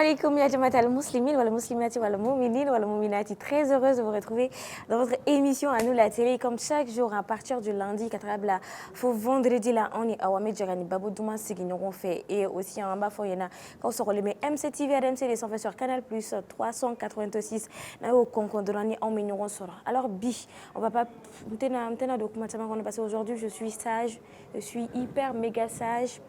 alaikum ya Jamaat al-Muslimin wal Muslimati wal Mu'minin wal Mu'minati. Très heureuse de vous retrouver dans votre émission à nous la télé comme chaque jour à partir du lundi 4 là faut vendredi là on est à Wame Djagani Babou Douma Signon fait et aussi en bas foyena quand on se relève MC TV RMC les sont fait sur Canal Plus 386 na au concondrani en mignon sera. Alors bi on va pas m'tena documentement qu'on a passé aujourd'hui, je suis sage, je suis hyper méga sage.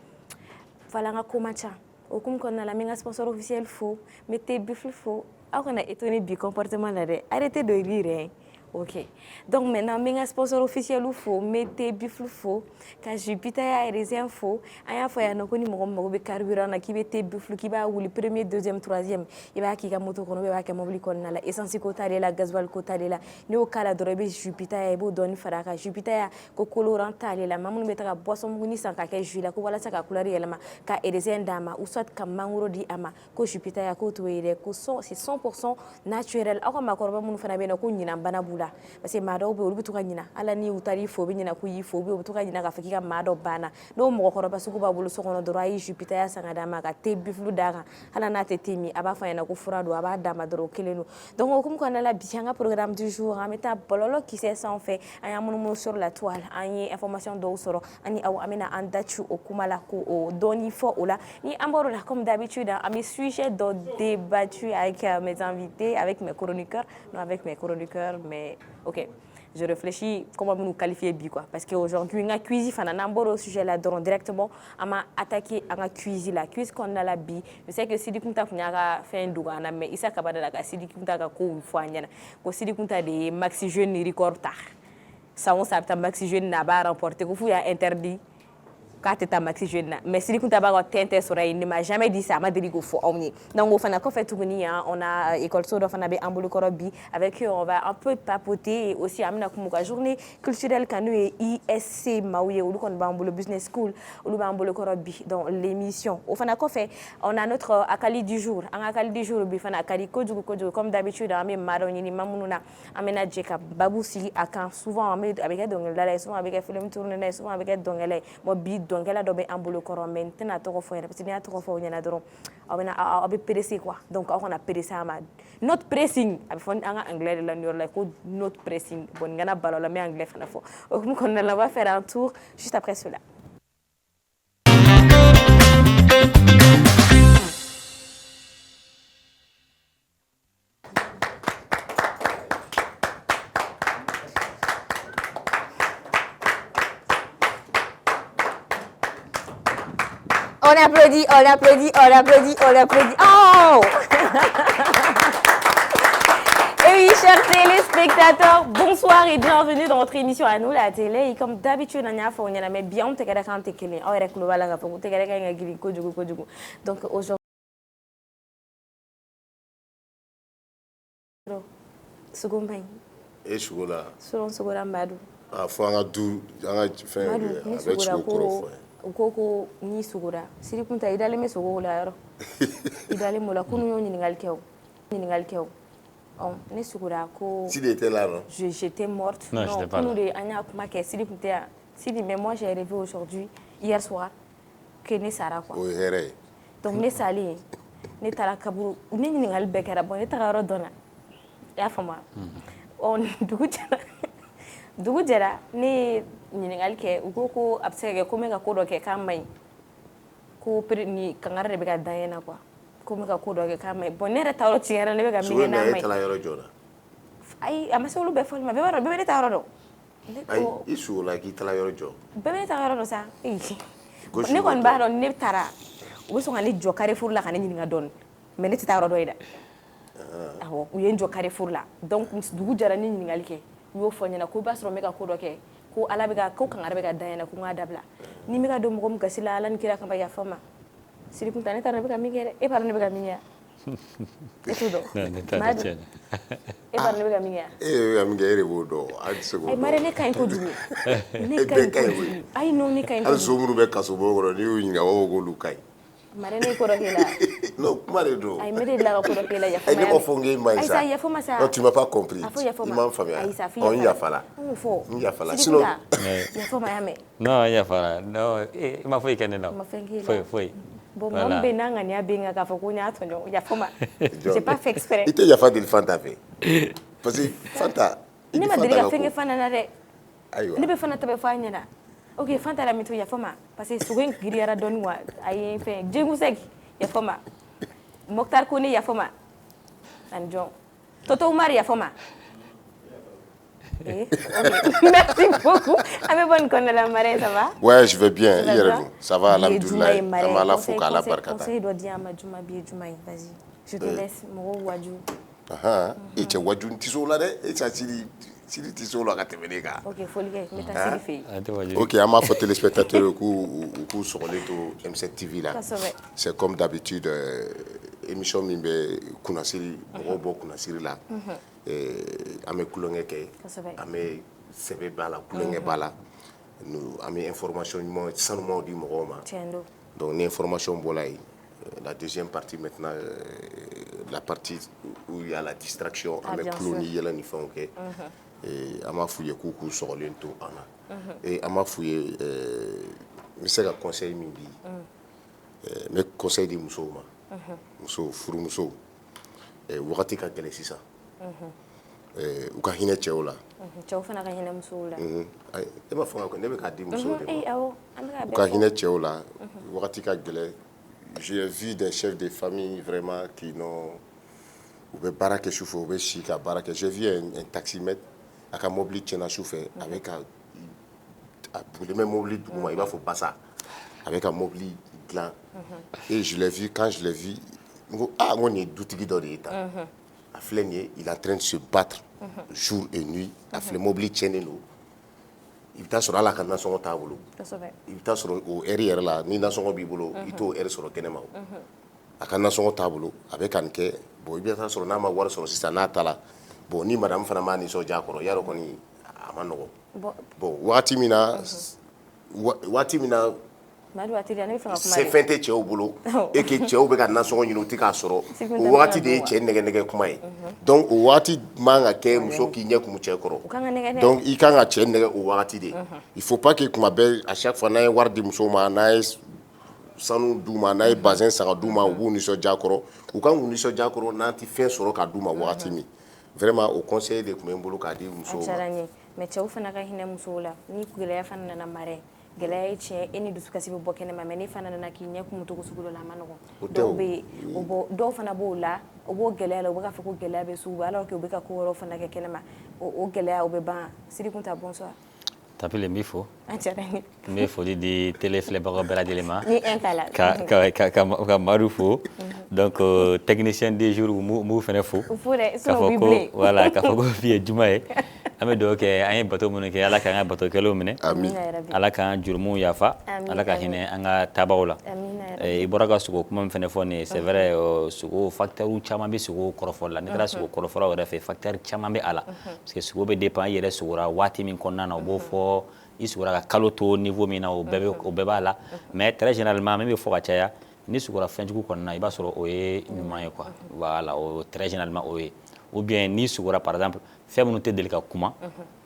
Voilà nga komacha. Au comme qu'on a la méga sponsor officiel faux, mettez buffle faux. Alors on a étonné du comportement là. Arrêtez de rire. Hein. Ok. Donc maintenant, méga sponsor officiel ou faux, mettez buffle faux. Quand Jupiter a les infos, il y a fois un connu mon carburant qui mettez buffle qui va ou le premier, deuxième, troisième. Il va qui a moto qu'on va qui a mobile qu'on a la essence quota de la gasoil quota de la. Ni au cas de rebe Jupiter est beau donne faraka. Jupiter ko colorant tali la maman mettra boisson muni sans qu'à juila ko wala saka couleur yelama ka erezen dama ou soit comme mangoro di ama ko Jupiter ko to ere ko c'est 100% naturel. Ako makorba mun fana be na ko nyina bana bula. Parce que mado be olu tuka nyina ala ni utari fo be nyina ku yi fo be tuka nyina ka fakika mado bana no mo ko roba suku ba bulu so kono doro ayi Jupiter ya sanga dama ka te biflu daga ala na te temi aba fa yana ku furado aba dama doro kelenu. Donc comme qu'on a la bianga programme du jour ameta bololo qui c'est ça en fait aya mun sur la toile ani information do soro ani aw amena andachu okumala ko o doni fo ola ni amboro là comme d'habitude à mes sujets de débattu avec mes invités avec mes chroniqueurs non avec mes chroniqueurs mais ok, je réfléchis comment nous qualifier bi quoi parce qu'aujourd'hui on a cuisine fanana mboro sujet là directement on m'a attaqué à la cuisine qu'on a la bi je sais que Sidi Kunta kunyaka fait ndugana mais isa kabada la Sidi Kunta ka ko fanyana ko Sidi Kunta de maxi jeune record tard ça on s'appelle maxi jeune n'a pas remporté ko fu ya interdit quand tu es maxi jeune mais si tu as tenté sur il ne m'a jamais dit ça m'a dit qu'il faut omni donc on fait tout on a école sodo on a ambulu korobi avec eux on va un peu papoter et aussi amina kumuka journée culturelle kanu et ISC maouye ou qu'on va ambulu business school ou va ambulu korobi dans l'émission on a notre akali du jour un akali du jour bi fana akali kojugu comme d'habitude amé maroni ni mamununa amena jeka babousi akan souvent avec donc là souvent avec film tourner souvent avec donc là mo bi donc elle a dobé ambulu koro maintenant to fo parce que ni a to fo nyana doro abi pressé quoi donc on a pressé ama not pressing abi fon en anglais la new like not pressing bon ngana balo la mais anglais fana fo donc on va faire un tour juste après cela. On applaudit, on applaudit, on applaudit, on applaudit. Oh! Et oui, chers téléspectateurs, bonsoir et bienvenue dans votre émission à nous, la télé. Et comme d'habitude, on y a mais bien, on te garde quand t'es kelé. On est global, on te garde quand t'es kelé. Donc aujourd'hui, Sugumbay. Et Sugola. Selon Sugola Mbadou. Ah, faut un dou, un fait avec Sugola. Ukoko ni sugura siri kunta idale me sugo la yaro idale mola kunu yo ningal kew ni sugura ko s'il était là non j'étais morte non j'étais pas là de anya kuma ke siri kunta siri mais moi j'ai rêvé aujourd'hui hier soir que ne sara quoi oui here donc ne sali ne tara kaburu ni ningal bekara bon ne tara dona ya fama on dugu jara ni ningal ke ukoko absege ko mega ko do ke kamay ko ni kangare be ga dayena quoi ko mega ko do ke kamay bonere tawro tiere ne be ga mi na may ay amasulu be fol ma be waro be tawro do ay isu la ki tala yoro jo be tawro do sa ne kon ba do ne tara wo so ngani jo Carrefour la kan ni nga don mais ne tawro do ida awo u yen jo Carrefour la donc dugu jara ni ningal ke yo fonyana ko basro mega ko do ke ko ala be ga ko kan arbe ga dayana ko ngadabla ni mega do mo gasila ala ni kira kan ba ya fama siri kun tane tarbe ga migere e parne be ga minya e tudo ne tane tiene e parne be ga minya e am gere bodo ad sego ay mare ne kay ko dugu ne kay ay no ne kay al somru be kaso bo ro ni winga wo go lukay mare ne ko do hela non mare do ay mede la ko do hela ya fama ay ko fonge mai ça ay ça ya fama ça non tu m'as pas compris il m'a famille on y a fala on y a fala sinon ya fama ya me no ya fala no ma foi que no foi Bon, moi, j'ai pas fait exprès. Il était Yafa de Fanta fait. Parce que Fanta. Il ne m'a dit qu'il fait Fanta. Il ne peut pas faire Fanta. Ok, Fanta la méthode Yafoma. Parce que souvent, il y a donné moi. Aïe, fait. Djengusek Yafoma. Mokhtar Kone Yafoma. Anjon. Toto Umar Yafoma. Merci beaucoup. Avec bonne connaît la marée, ça va? Ouais, je vais bien. Ça va, alhamdoulilah. Amala Fouka la Barkata. Conseil doit dire à Madjouma Biedjouma. Vas-y. Je te laisse, mon Wadjou. Ah, et tu as Wadjou Tiso là, et tu as Siri Tiso là, quand tu es venu. Ok, faut le dire, mais t'as Siri fait. Ok, à ma faute, téléspectateurs qui sur les M7 TV là. C'est comme d'habitude, émission Mimbe Kounasiri, Robo Kounasiri là. Ame Koulongeke, Ame Sebe Bala, Koulonge Bala. Nous avons information sans nous dire Moroma. Donc, l'information Bolaï. La deuxième partie maintenant, la partie où il y a la distraction, avec Cloni, il y a l'uniforme. Et à ma fouille, coucou sur l'ento, Anna. Et à ma fouille, je sais que conseil Mimbi, mais conseil de Mousso, Mousso, Furu Mousso, et Wakati ka kele sisa. U ka hinɛ cɛw la. Cɛw fana ka hinɛ musow la. E ma fɔ ne bɛ k'a di musow de ma. U ka hinɛ cɛw la. Wagati ka gɛlɛn. J'ai vu des chefs de famille vraiment qui n'ont u bɛ baara kɛ sufɛ u bɛ si ka baara kɛ. J'ai vu un taximètre a ka mobili tiɲɛna sufɛ a bɛ ka a bugulen mobili duguma i b'a fɔ basa a bɛ ka mobili dilan. Et je l'ai vu quand je l'ai vu n ko n ko nin ye dutigi dɔ de ye tan. A filɛ nin ye il est en train de se battre jour et nuit a filɛ mobili tiɲɛnen don i bɛ taa sɔrɔ hali a ka nasɔngɔ t'a bolo i bɛ taa sɔrɔ o heure yɛrɛ la ni nasɔngɔ b'i bolo i t'o heure sɔrɔ kɛnɛma o a ka nasɔngɔ t'a bolo a bɛ ka nin kɛ bon i bɛ taa sɔrɔ n'a ma wari sɔrɔ sisan n'a ta la bon ni madame fana m'a nisɔndiya a kɔrɔ yarɔ kɔni a ma nɔgɔn bon waati min na se fɛn tɛ cɛw bolo et que cɛw bɛ ka nasɔngɔ ɲini u tɛ k'a sɔrɔ o wagati de ye cɛ nɛgɛ kuma ye donc o wagati man ka kɛ muso k'i ɲɛ kumu cɛ kɔrɔ donc i kan ka cɛ nɛgɛ o wagati de il faut pas que kuma bɛɛ à chaque fois n'a ye wari di muso ma n'a ye sanu d'u ma n'a ye bazin san ka d'u ma u b'u nisɔndiya kɔrɔ u kan k'u nisɔndiya kɔrɔ n'an tɛ fɛn sɔrɔ ka d'u ma wagati min vraiment o conseil de tun bɛ n bolo k'a di musow ma. Mais cɛw fana ka hinɛ musow la ni gɛlɛya fana nana mara gɛlɛya ye tiɲɛ e ni dusukasi bɛ bɔ kɛnɛma mais ni fana nana k'i ɲɛ kumu cogo sugu dɔ la a ma nɔgɔn dɔw fana b'o la o b'o gɛlɛya la u bɛ k'a fɔ ko gɛlɛya bɛ s'u alors que u bɛ ka ko wɛrɛw fana kɛ kɛnɛma o gɛlɛya o bɛ ban Sirikunta bonsoir. Tapile n b'i fo n bɛ foli di télé filɛbagaw bɛɛ lajɛlen ma ka Madu fo donc technicien du jour m'u fana fo k'a fɔ ko voilà k'a fɔ ko bi ye juma ye an bɛ dugawu kɛ an ye bato minnu kɛ ala k'an ka batokɛlaw minɛ ala k'an jurumu yafa ala ka hinɛ an ka taabagaw la i bɔra ka sogo kuma min fana fɔ nin c'est vrai sogo facteur caman bɛ sogo kɔrɔfɔli la n'i taara sogo kɔrɔfɔlaw yɛrɛ fɛ facteur caman bɛ a la parce que sogo bɛ dépend i yɛrɛ sogora waati min kɔnɔna na o b'o fɔ i sogora ka kalo to niveau min na o bɛɛ b'a la mais très généralement min bɛ fɔ ka caya ni sogora fɛnjugu kɔnɔna i b'a sɔrɔ o ye ɲuman ye quoi voilà o très généralement o ye ou bien ni sogora par exemple fɛn minnu tɛ deli ka kuma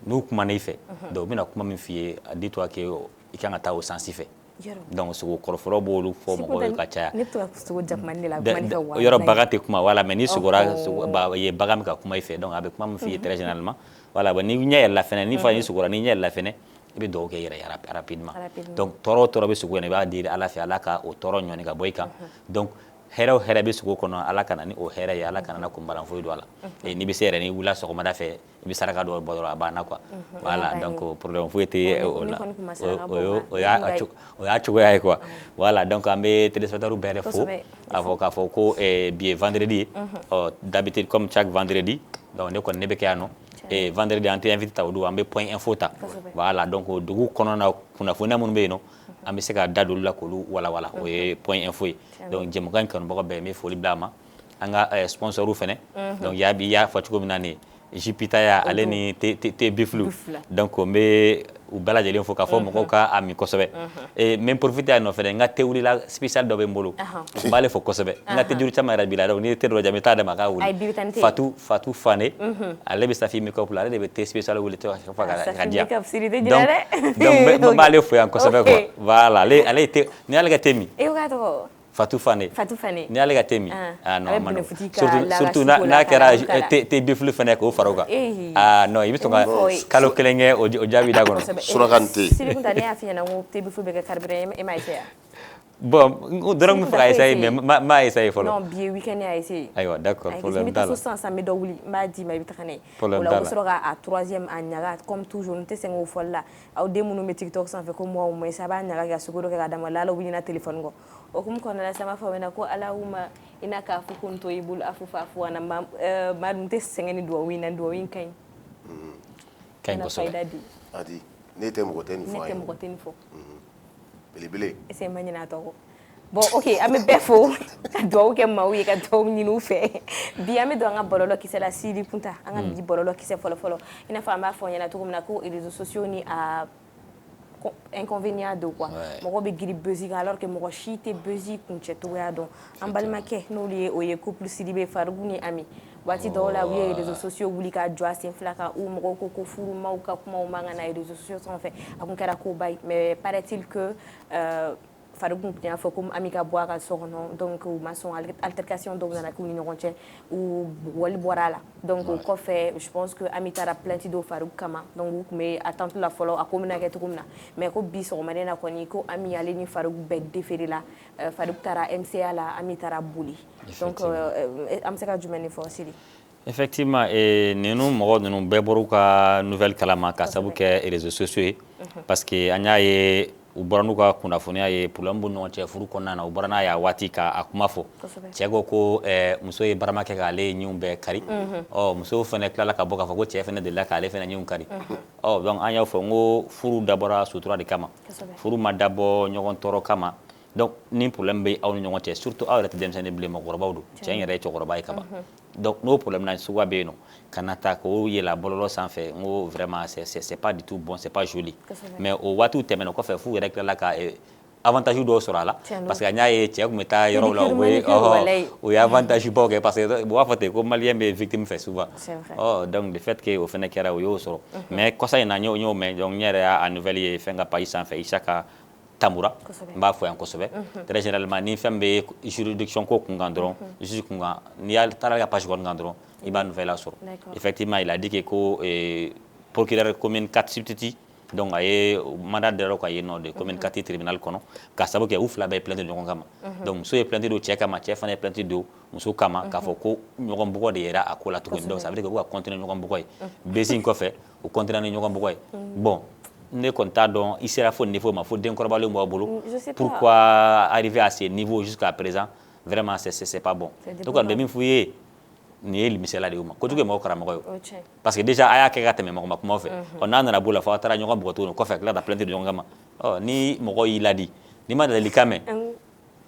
n'u kumana i fɛ donc u bɛna kuma min f'i ye dis-toi que i kan ka taa o sansi fɛ donc sogo kɔrɔfɔlaw b'olu fɔ mɔgɔw ye ka caya yɔrɔ bagan tɛ kuma voilà mais ni sogora ye bagan bɛ ka kuma i fɛ donc a bɛ kuma min f'i ye très généralement voilà ni ɲɛ yɛlɛla fɛnɛ ni fana ni sogora ni ɲɛ yɛlɛla fɛnɛ i bɛ dugawu kɛ i yɛrɛ ye rapidement donc tɔɔrɔ o tɔɔrɔ bɛ sogo in na i b'a deli ala fɛ ala ka o tɔɔrɔ ɲɔni ka bɔ i kan donc hɛrɛ o hɛrɛ bɛ sogo kɔnɔ ala kana ni o hɛrɛ ye ala kana na kunbaran foyi don a la n'i bɛ se yɛrɛ n'i wulila sɔgɔmada fɛ i bɛ saraka dɔ bɔ dɔrɔn a banna quoi voilà donc problème foyi tɛ o la o y'a cogoya ye quoi voilà donc an bɛ téléspectateurs bɛɛ fo k'a fɔ ko bi ye vendredi ye d'habitude comme chaque vendredi donc ne kɔni ne bɛ kɛ yan nɔ et vendredi an tɛ invité ta o don an bɛ point info ta voilà donc dugu kɔnɔna kunnafoniya minnu bɛ yen nɔ an bɛ se ka da don la k'olu walawala o ye point info ye donc jɛmukan in kanubagaw bɛɛ n bɛ foli bila a ma an ka sponsors fɛnɛ donc i y'a fɔ cogo min na nin Jupiter ale ni te biflu donc n bɛ u bɛɛ lajɛlen fo k'a fɔ mɔgɔw k'a min kosɛbɛ n bɛ profiter yan nɔ fɛnɛ n ka thé wulila spécial dɔ bɛ n bolo n b'ale fo kosɛbɛ n ka thé juru caman yɛrɛ b'i la donc n'i ye thé dɔ diyan n bɛ taa d'a ma a k'a wuli Fatou Fane ale bɛ Safi Makeup la ale de bɛ thé spécial wuli ka diyan donc n b'ale fo yan kosɛbɛ quoi voilà ale ye thé ni y'ale ka thé min Fatou Fane. Ni ale ka temi. Ah non, man. Surtout n'a kɛra te biflu fana ko faroka. Ah non, i bɛ to ka kalo kelen kɛ o jaabi da kɔnɔ. Surakante. Sidi kun ta ne y'a f'i ɲɛna ko te biflu bɛ kɛ carburant e m'a essayé. Bon, dɔrɔn min fɛ ka essayer mais m'a essayé fɔlɔ. Non, bi week-end y'a essayé. Ayiwa, d'accord, problème t'a la. N bɛ taa so sisan n bɛ dɔ wuli n b'a d'i ma i bɛ taga n'a ye. Problème t'a la. O la u bɛ t'a la. sɔrɔ k'a troisième a ɲaga comme toujours n tɛ sɛgɛn o fɔli la aw den minnu bɛ TikTok sanfɛ ko moi au moins a b'a ɲaga ka sukoro kɛ k'a d'a ma la u bɛ ɲina téléphone kɔ. O hukumu kɔnɔna la sisan n b'a fɔ aw ɲɛna ko Allahumma i n'a k'a fɔ ko n to i bolo afu fa'fu ana maa dun tɛ sɛgɛn ni duwawu in na duwawu in ka ɲi. Ka ɲi kosɛbɛ. Adi ne tɛ mɔgɔ tɛ nin fɔ a ye. Ne tɛ mɔgɔ tɛ nin fɔ. Belebele. Est-ce que ma ɲinɛ a tɔ kɔ. Bon, ok, an bɛ bɛɛ fo ka duwawu kɛ maaw ye ka duwawu ɲini u fɛ bi an bɛ don an ka bɔlɔlɔ kisɛ la Sidi Kunta an ka bi bɔlɔlɔ kisɛ fɔlɔ i n'a fɔ an b'a fɔ ɲɛna cogo min na ko réseaux sociaux ni a inconvénient de quoi mɔgɔ bɛ giri buzz kan alors que mɔgɔ si tɛ buzz kuncɛ cogoya dɔn an balimakɛ n'olu ye o ye couple Sidibe Farugu ni Ami waati dɔw la u ye réseaux sociaux wuli ka jɔ a sen fila kan u mɔgɔw ko furumaw ka kumaw man kan na réseaux sociaux sanfɛ a kun kɛra koba ye mais paraît-il que Farugu tun y'a fɔ ko Ami ka bɔ a ka so kɔnɔ donc u ma sɔn altercation dɔw nana k'u ni ɲɔgɔn cɛ u wali bɔra a la donc o kɔfɛ je pense que Ami taara plainte do Farugu kama donc u tun bɛ attente la fɔlɔ a ko bɛna kɛ cogo min na mais ko bi sɔgɔmaden na kɔni ko Ami ale ni Farugu bɛɛ déféré la Farugu taara MCA la Ami taara boli donc an bɛ se ka jumɛn de fɔ Sidi. Effectivement, ninnu mɔgɔ ninnu bɛɛ bɔr'u ka nouvelle kalama ka sabu kɛ réseaux sociaux ye parce que an y'a ye u bɔra n'u ka kunnafoniya ye problème b'u ni ɲɔgɔn cɛ furu kɔnɔna na u bɔra n'a ye a waati k'a kuma fɔ cɛ ko ko muso ye barama kɛ k'ale ɲinw bɛɛ kari muso fana tilala ka bɔ k'a fɔ ko cɛ fana delila k'ale fana ɲinw kari donc an y'a fɔ n ko furu dabɔra sutura de kama furu ma dabɔ ɲɔgɔn tɔɔrɔ kama donc ni problème bɛ aw ni ɲɔgɔn cɛ surtout aw yɛrɛ tɛ denmisɛnnin bilen mɔgɔkɔrɔbaw don cɛ in yɛrɛ ye cɛkɔrɔba ye kaban donc n'o problème na suguya bɛ yen nɔ ka na ta k'o yɛlɛ bɔlɔlɔ sanfɛ n ko vraiment c'est pas du tout bon c'est pas joli mais o waatiw tɛmɛna kɔfɛ f'u yɛrɛ tilala ka avantage dɔw sɔrɔ a la parce que an y'a ye cɛ tun bɛ taa yɔrɔw la o ye avantage baw kɛ parce que u b'a fɔ ten ko maliyɛn bɛ victime fɛ souvent donc le fait que o fana kɛra o y'o sɔrɔ mais kɔsa in na n y'o mɛn donc n yɛrɛ y'a nouvelle ye fɛn ka page sanfɛ Isaka Tamura n b'a fɔ yan kosɛbɛ très généralement ni fɛn bɛ juridiction ko kun kan dɔrɔn juge kun kan n'i y'a taara ka page kɔni kan dɔrɔn i b'a nouvelle sɔrɔ effectivement il a dit que ko procureur commune 4 substitut donc a ye mandat da ka yen nɔ de commune 4 tribunal kɔnɔ ka sabu kɛ u fila bɛɛ plainte ɲɔgɔn kama donc muso ye plainte don cɛ kama cɛ fana ye plainte don muso kama k'a fɔ ko ɲɔgɔn bugɔ de yera a ko la tuguni donc ça veut dire que u ka continuer ɲɔgɔn bugɔ ye bezi in kɔfɛ u continuer ni ɲɔgɔn bugɔ ye bon ne kɔni t'a dɔn i sera fo niveau ma fo denkɔrɔbalenw b'aw bolo pourquoi arriver à ce niveau jusqu'à présent vraiment c'est pas bon donc kɔni bɛ min f'u ye nin ye misaliya de y'u ma kojugu ye mɔgɔ karamɔgɔ ye parce que déjà a y'a kɛ ka tɛmɛ mɔgɔ ma kumaw fɛ n'a nana b'o la fo a taara ɲɔgɔn bugɔ tuguni kɔfɛ tila ka plainte di ɲɔgɔn kama ni mɔgɔ y'i ladi n'i ma ladilikan mɛn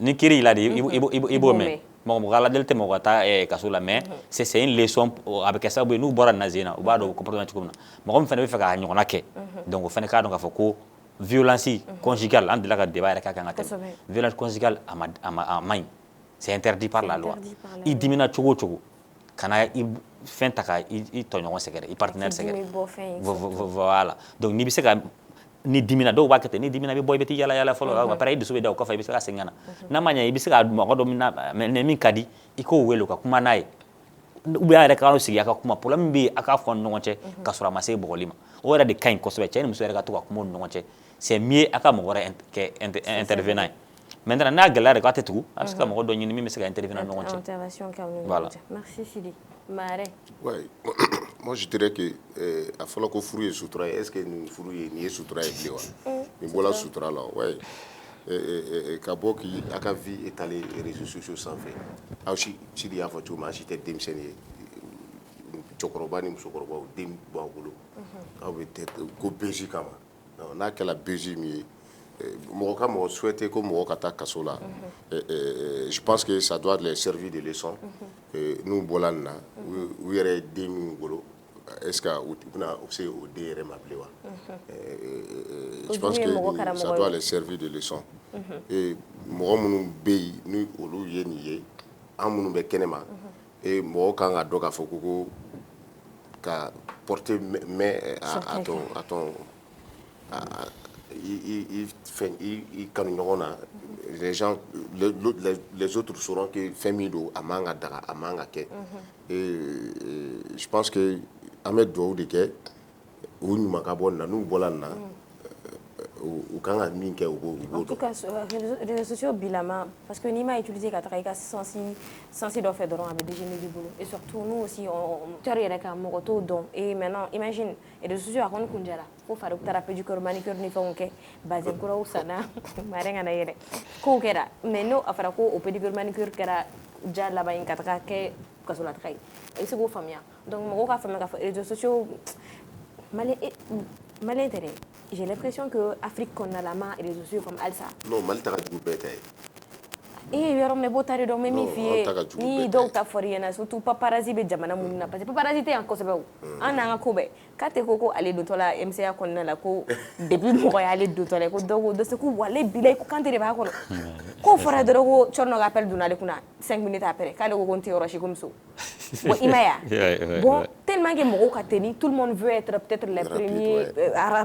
ni kiiri y'i ladi i b'o mɛn mɔgɔ ka ladili tɛ mɔgɔ ka taa kaso la mais c'est une leçon a bɛ kɛ sababu ye n'u bɔra nin na zen na u b'a dɔn comportement cogo min na mɔgɔ min fana bɛ fɛ k'a ɲɔgɔnna kɛ donc o fana k'a dɔn k'a fɔ ko violence conjugale an delila ka débat yɛrɛ k'a kan ka tɛmɛ violence conjugale a ma ɲi c'est interdit par la loi i dimina cogo o cogo kana i fɛn ta ka i tɔɲɔgɔn sɛgɛrɛ i partenaire sɛgɛrɛ voilà donc n'i bɛ se ka ni dimina dɔw b'a kɛ ten ni dimina bɛ bɔ i bɛ t'i yala yala fɔlɔ après i dusu bɛ da o kɔfɛ i bɛ se ka segin ka na n'a ma ɲɛ i bɛ se ka mɔgɔ dɔ minɛ min ka di i k'o wele ka kuma n'a ye ou bien a yɛrɛ ka sigi a ka kuma problème bɛ yen a k'a fɔ ni ɲɔgɔn cɛ ka sɔrɔ a ma se bɔgɔli ma o yɛrɛ de ka ɲi kosɛbɛ cɛ ni muso yɛrɛ ka to ka kuma o ni ɲɔgɔn cɛ c'est mieux a ka mɔgɔ wɛrɛ kɛ intervenant ye maintenant n'a gɛlɛya de k'a tɛ tugu a bɛ se ka mɔgɔ dɔ ɲini min bɛ se ka intervenir ni ɲɔgɔn cɛ voilà merci Sidi Mare ouais moi je dirais que a fɔlɔ ko furu ye sutura ye est-ce que nin furu ye nin ye sutura ye bilen wa nin bɔra sutura la ouais ka bɔ k'i a ka vie étaler réseaux sociaux sanfɛ aw si Sidi y'a fɔ cogo min an si tɛ denmisɛnnin ye cɛkɔrɔba ni musokɔrɔbaw den b'aw bolo aw bɛ ko bezi kama n'a kɛra bezi min ye mɔgɔ ka mɔgɔ souhaiter ko mɔgɔ ka taa kaso la je pense que ça doit les servir de leçon n'u bɔra nin na u yɛrɛ ye den min bolo est-ce que u bɛna se o den yɛrɛ ma bilen wa je pense que ça doit les servir de leçon mɔgɔ minnu bɛ yen ni olu ye nin ye an minnu bɛ kɛnɛma mɔgɔ kan ka dɔn k'a fɔ ko ka porter main à les gens, les autres sauront que Femido a manga daga a manga ke. Et je pense que Ahmed Douaou de ke ou nous makabon na nous bolana ou quand a mis en tout cas les réseaux sociaux bilama parce que Nima a utilisé Katarika sensi d'en faire de avec des génies du boulot et surtout nous aussi on tire avec un moto donc et maintenant imagine et les réseaux sociaux à qu'on kunjala faut faire une thérapie du corps manicure ni fait ok basé kura usana marenga na yere ko kera mais nous à faire ko au pédicure manicure kera ja là bas in Kataka ke kasola trai et c'est go famille donc mon ka famille ka réseaux sociaux mal intérêt. J'ai l'impression que l'Afrique qu'on a la main et les sociaux comme Alsa. Non, mal t'as du bête. Eh, yaro me botare do me mi fie. Ni do ta foriana surtout paparazzi be jamana munna parce que paparazzi te encore sebe. Ana nga kobe. Kate koko ale do tola MCA qu'on na la ko depuis mo ya ale do tola ko do se ku wale bilay ko kantere ba ko. Ko fora do ko chorno ga appel dunale kuna 5 minutes après kale ko konti orochi comme ça. Bon imaya. Bon tellement que mo ka teni tout le monde veut être peut-être les premiers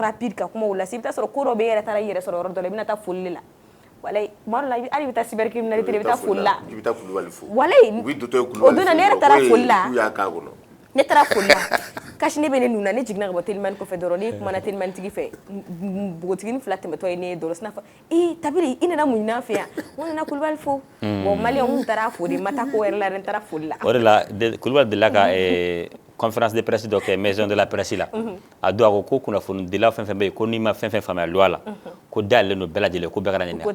rapide ka kuma wala sibta so ko robe yere tara yere so ro do le binata fulila. Walay man la ali bita cybercriminalité bita fulla bita fulla wal fu walay wi doto ku o dona ne tara fulla ya ka gono ne tara fulla kash ne bene nuna ne jigna ko telman ko fedoroni ko mana telman tigi fe botigin flatte me to ine doros na fa e tabiri ina na munna fe wona na kulwal fu bo mali on tara fu di mata ko la ren tara fulla orela kulwal de la ka conférence de presse donc maison de la presse là a do ko kuna fonu de la fen be ko ni ma fen fama loi la ko dal no bela de ko be gara nyina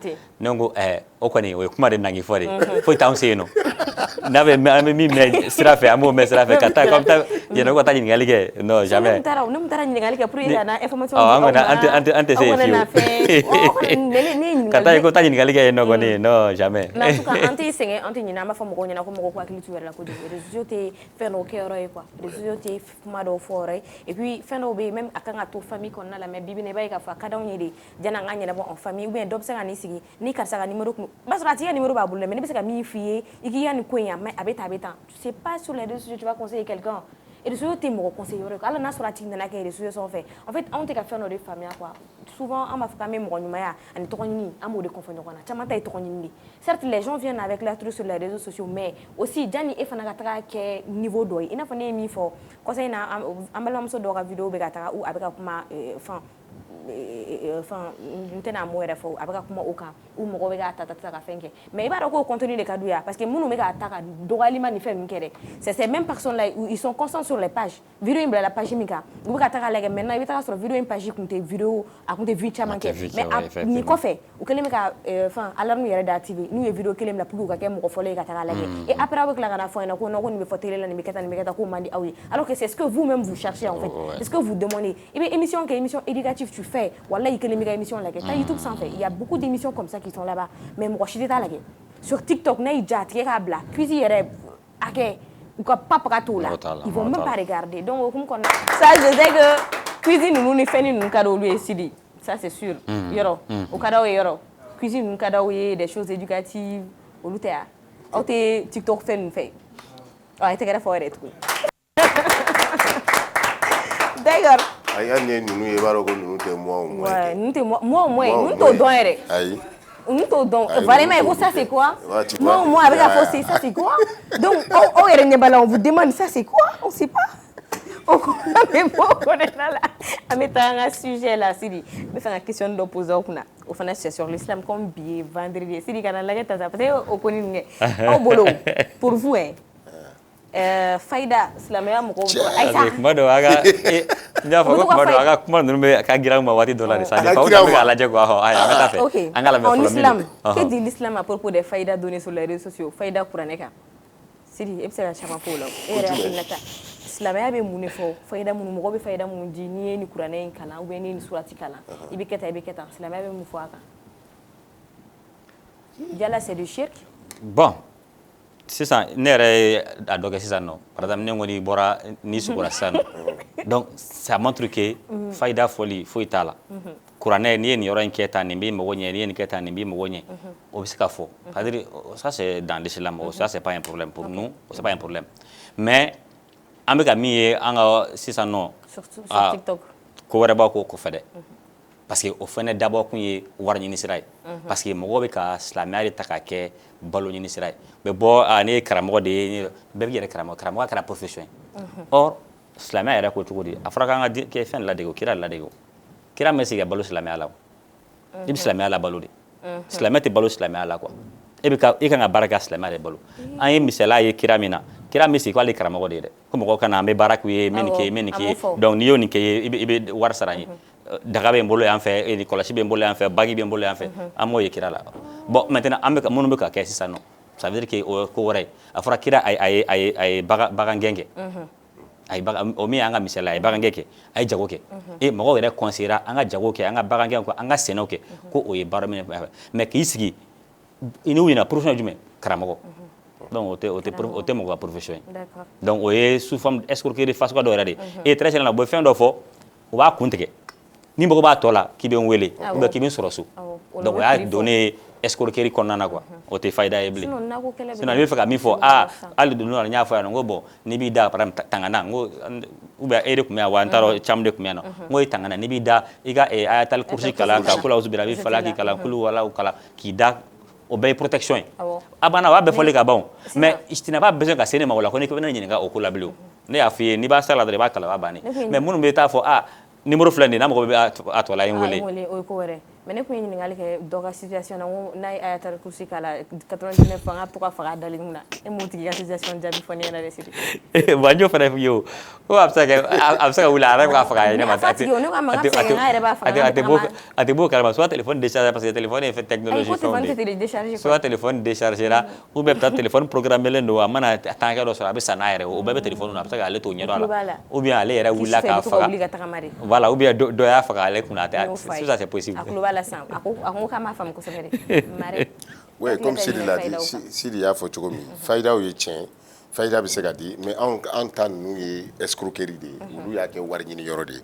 nengo o ko ni o kuma de nangi fori foi taw se no na be mi me sira fe amo me sira fe kata comme ta je no ko ta ngali ke no jamais no tara ngali ke pour ina na information ante se kata ko ta ngali ke no ko ni no jamais na tout cas ante senge ante nyina ma famo ko nyina ko mo ko akili tu la ko de réseaux te faire no ke ro quoi société fumado fore et puis fin do be même akanga to famille qu'on a la mais bibi ne bay ka fa kada on yede jana nganya na bon en famille ou bien dob sanga ni sigi ni karsa ga numéro ko basra ti ya numéro ba bulle mais ne bisa mi fier iki ya ni konya mais abeta tu sais pas sur les réseaux sociaux tu vas conseiller quelqu'un et les sociétés me conseiller ala na sur la tin na ka les sociétés sont fait en fait on te ka faire nos famille quoi souvent on m'a fait même mo nyuma ya ani to ni amo de confondre ko na chama tay to ni certes les gens viennent avec leurs trucs sur les réseaux sociaux mais aussi jani e fana ka tra ke niveau doy ina fa ne mi fo conseil na ambalam so do ka vidéo be ka tra ou avec kuma enfin ntena moere fo abaka kuma oka ou mo be ga tata ka fenke mais il va ko contenu de kadouya parce que munu me ga taka dogalima ni fem kere c'est ces mêmes personnes là ils sont constants sur les pages vidéo imbla la page mika ou ka taka lege maintenant il va sur vidéo une page kunte vidéo a kunte vite chamanke mais ni ko fait ou kele meka enfin alarme yere da tv nous ye vidéo kele la pour ka ke mo ko fole ka taka lege et après avec la gana fo na ko no ko ni me fotere la ni me keta ko mandi awi alors que c'est ce que vous même vous cherchez en fait c'est ce que vous demandez et bien émission éducative tu fais voilà il y a des émissions là que YouTube s'en fait il y a beaucoup d'émissions comme ça qui sont là-bas mais moi je suis là sur TikTok na ija tikabla cuisine ake ou quoi papa tout là ils vont même pas regarder donc comme ça je sais que cuisine nous ne fait nous cadeau lui ici ça c'est sûr yoro au cadeau yoro cuisine nous cadeau des choses éducatives au lutéa au TikTok fait nous fait ouais t'es grave fort et tout d'accord aya ne nunu e baro ko nunu te moi ouais nunu te moi nunu to don ere ayi nunu to don vraiment et ça c'est quoi moi avec la fausse ça c'est quoi donc on ere ne bala on vous demande ça c'est quoi on sait pas on connaît pas on est là à mettre un sujet là Sidi mais c'est une question d'opposant kuna au final c'est sur l'islam comme billet vendredi Sidi kana la gata parce que on connaît au bolo pour vous faida islamia mo ko aisa mado aga nda fa ko mado aga kuma nurbe ka gira ma wati dollar sa fa on ga la je quoi aya meta fait angala me en islam que dit l'islam à propos des faida données sur les réseaux sociaux faida quranika sidi ebsela chama polo era nata islamia be mun fo faida mun mo be faida mun di ni ni quranin kala ou bien ni surati kala ibiketa islamia be mun fo aka jala c'est du shirk bon c'est ça nere adoke c'est ça non par exemple ne ngoni bora ni sukura ça donc ça montre que faida folie faut itala Courant ni en yoro inquiétant ni bi mo wonye ni inquiétant ni bi mo wonye o bisika fo c'est-à-dire ça c'est dans l'islam ça c'est pas un problème pour nous c'est pas un problème mais ambeka mi anga c'est ça non sur TikTok ko wara ba ko fede parce que o fana dabɔ kun ye wari ɲini sira ye parce que mɔgɔw bɛ ka silamɛya de ta ka kɛ balo ɲini sira ye bɛ bɔ ne ye karamɔgɔ de ye bɛɛ bɛ yɛrɛ karamɔgɔ kɛra profession ye or silamɛya yɛrɛ ko cogo di a fɔra k'an ka kɛ fɛn ladege o kira ladege o kira ma se ka balo silamɛya la o i bɛ silamɛya la balo de silamɛ tɛ balo silamɛya la quoi i kan ka baara kɛ silamɛya de balo an ye misaliya ye kira min na kira min sigi k'ale karamɔgɔ de ye dɛ ko mɔgɔw kana an bɛ baara k'u ye n bɛ nin kɛ n bɛ nin kɛ donc n'i y'o nin kɛ i bɛ wari sara n ye daga bɛ n bolo yan fɛ ni kɔlɔsi bɛ n bolo yan fɛ bagi bɛ n bolo yan fɛ an m'o ye kira la bon maintenant an bɛ minnu bɛ ka kɛ sisan nɔ ça veut dire que o ye ko wɛrɛ ye a fɔra kira a ye bagangɛn kɛ o min y'an ka misaliya a ye bagangɛn kɛ a ye jago kɛ mɔgɔw yɛrɛ conseillera an ka jago kɛ an ka bagangɛn kɛ an ka sɛnɛw kɛ ko o ye baara min ye mais k'i sigi i n'u ɲina profession jumɛn karamɔgɔ donc o tɛ mɔgɔ ka profession ye donc o ye sous forme escroquerie fasuguya dɔ yɛrɛ de ye très généralement u bɛ fɛn dɔ fɔ u b'a kun tigɛ ni mɔgɔ b'a tɔ la k'i bɛ n wele ou bien k'i bɛ n sɔrɔ so donc o y'a donné escroquerie kɔnɔna na quoi o tɛ fayida ye bilen sinon n'i bɛ fɛ ka min fɔ hali don dɔ la n y'a fɔ yan nɔ n ko bon n'i b'i da par exemple tangana n ko ou bien e de tun bɛ yan wa n t'a dɔn caman de tun bɛ yan nɔ n ko e tangana n'i b'i da i ka ayatal kursi kalan ka kula usbira bi falaki kalan kulu wala kalan k'i da o bɛɛ ye protection ye a banna o b'a bɛɛ fɔli ka ban mais tu n'as pas besoin ka se ne ma o la ko ne bɛ ne ɲininka o ko la bilen ne y'a f'i ye n'i b'a sara la dɔrɔn i b'a kalan o b'a bannen mais minnu bɛ taa fɔ numéro filɛ nin ye n'a mago bɛ a tɔ la ye n wele o ye ko wɛrɛ mais ne tun ye ɲininkali kɛ dɔ ka situation na n ko n'a ye ayatal kursi k'a la 99 fois n ka to ka faga a dalen kun na e m'o tigi ka situation jaabi fɔ ne ɲɛna dɛ Sidi bon n y'o fana f'i ye o ko a bɛ se ka wuli a yɛrɛ bɛ ka faga a ye ne ma ne k'a fɛ n'a yɛrɛ b'a faga a tɛ b'o kalama soit téléphone déchargé parce que téléphone ye fɛn technologie fɛnw de soit téléphone déchargé la ou bien peut-être téléphone programmé len don a mana temps kɛ dɔ sɔrɔ a bɛ sa n'a yɛrɛ o bɛɛ bɛ téléphone na a bɛ se ka ale t'o ɲɛdɔn a la ou bien ale yɛrɛ wulila k'a faga voilà ou bien dɔ y'a faga ale kunna sisan c'est possible oui comme Sidi l'a dit Sidi y'a fɔ cogo min fayidaw ye tiɲɛ fayida bɛ se ka di mais an ta ninnu ye escroquerie de ye olu y'a kɛ wari ɲini yɔrɔ de ye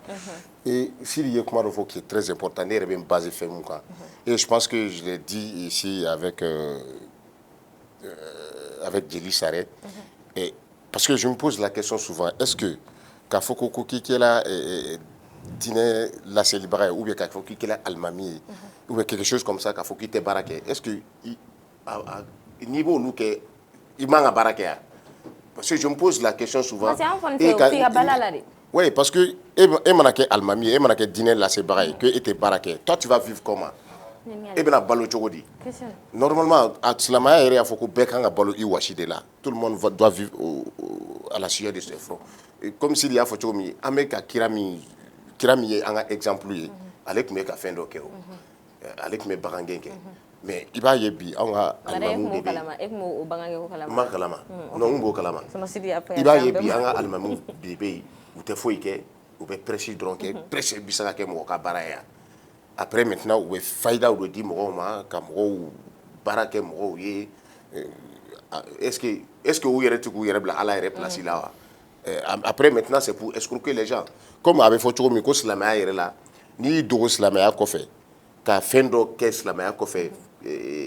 et Sidi ye kuma dɔ fɔ qui est très important ne yɛrɛ bɛ n baser fɛn mun kan et je pense que je l'ai dit ici avec Jeli Sarɛ et parce que je me pose la question souvent est-ce que k'a fɔ ko k'i kɛla dinɛ laselibaga ye ou bien k'a fɔ k'i kɛla alimami ye ou bien quelque chose comme ça k'a fɔ k'i tɛ baara kɛ est-ce que n'i b'olu kɛ i man ka baara kɛ yan parce que je me pose la question souvent oui parce que e mana kɛ alimami ye e mana kɛ dinɛ lasebaga ye que e tɛ baara kɛ toi tu vas vivre comment e bɛna balo cogo di normalement a silamɛya yɛrɛ y'a fɔ ko bɛɛ kan ka balo i wasi de la tout le monde doit vivre à la sueur de ses fronts comme Sidi y'a fɔ cogo min an bɛ ka kira min ye an ka exemple ye ale tun bɛ ka fɛn dɔ kɛ o ale tun bɛ bagangɛn kɛ mais i b'a ye bi anw ka alimamuw de bɛ yen n ma kalama non n b'o kalama i b'a ye bi an ka alimamuw de bɛ yen u tɛ foyi kɛ u bɛ prêche dɔrɔn kɛ prêche bɛ se ka kɛ mɔgɔ ka baara ye yan après maintenant u bɛ fayidaw de di mɔgɔw ma ka mɔgɔw baara kɛ mɔgɔw ye est-ce que u yɛrɛ tɛ k'u yɛrɛ bila Ala yɛrɛ place la wa après maintenant c'est pour escroquer les gens comme a bɛ fɔ cogo min ko silamɛya yɛrɛ la n'i y'i dogo silamɛya kɔfɛ ka fɛn dɔ kɛ silamɛya kɔfɛ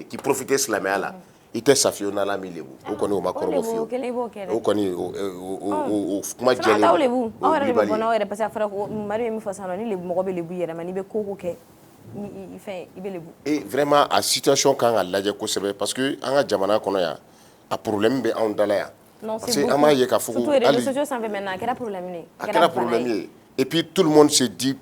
k'i profiter silamɛya la i tɛ safiyo n'Ala min lebu o kɔni o ma kɔrɔbɔ fiyewu o kɔni o kuma jɛlen o lebu aw yɛrɛ de bɛ bɔ n'aw yɛrɛ parce que a fɔra ko Madu ye min fɔ sisan nɔ ni mɔgɔ bɛ lebu yɛrɛ ma n'i bɛ ko o ko kɛ i bɛ lebu et vraiment a situation kan ka lajɛ kosɛbɛ parce que an ka jamana kɔnɔ yan a problème bɛ anw dala yan parce que an b'a ye k'a fɔ ko hali réseaux sociaux sanfɛ maintenant a kɛra problème ye et puis tout le monde se dit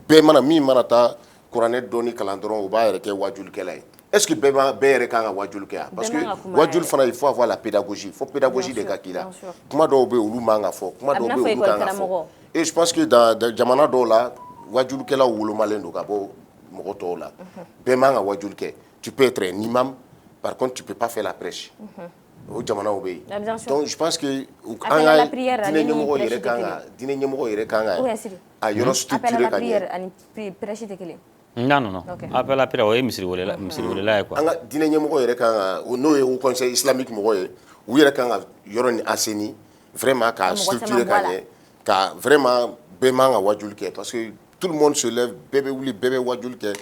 bɛɛ mana min mana taa kuranɛ dɔɔni kalan dɔrɔn o b'a yɛrɛ kɛ wajulikɛla ye est-ce que bɛɛ yɛrɛ kan ka wajuli kɛ yan parce que wajuli fana il faut avoir la pédagogie faut pédagogie de ka k'i la kuma dɔw bɛ olu man ka fɔ kuma dɔw bɛ olu kan ka fɔ et je pense que dans jamana dɔw la wajulikɛlaw wolomalen don ka bɔ mɔgɔ tɔw la bɛɛ man ka wajuli kɛ tu peux être un imam par contre tu peux pas faire la prêche o jamanaw bɛ yen donc je pense que an ka dinɛ ɲɛmɔgɔ yɛrɛ kan ka a yɔrɔ structurer ka ɲɛ non appel à prière o ye misiri welela ye quoi an ka dinɛ ɲɛmɔgɔ yɛrɛ kan ka n'o ye o conseil islamique mɔgɔ ye u yɛrɛ kan ka yɔrɔ ni assainir vraiment ka structurer ka ɲɛ ka vraiment bɛɛ man ka wajuli kɛ parce que tout le monde se lève bɛɛ bɛ wuli bɛɛ bɛ wajuli kɛ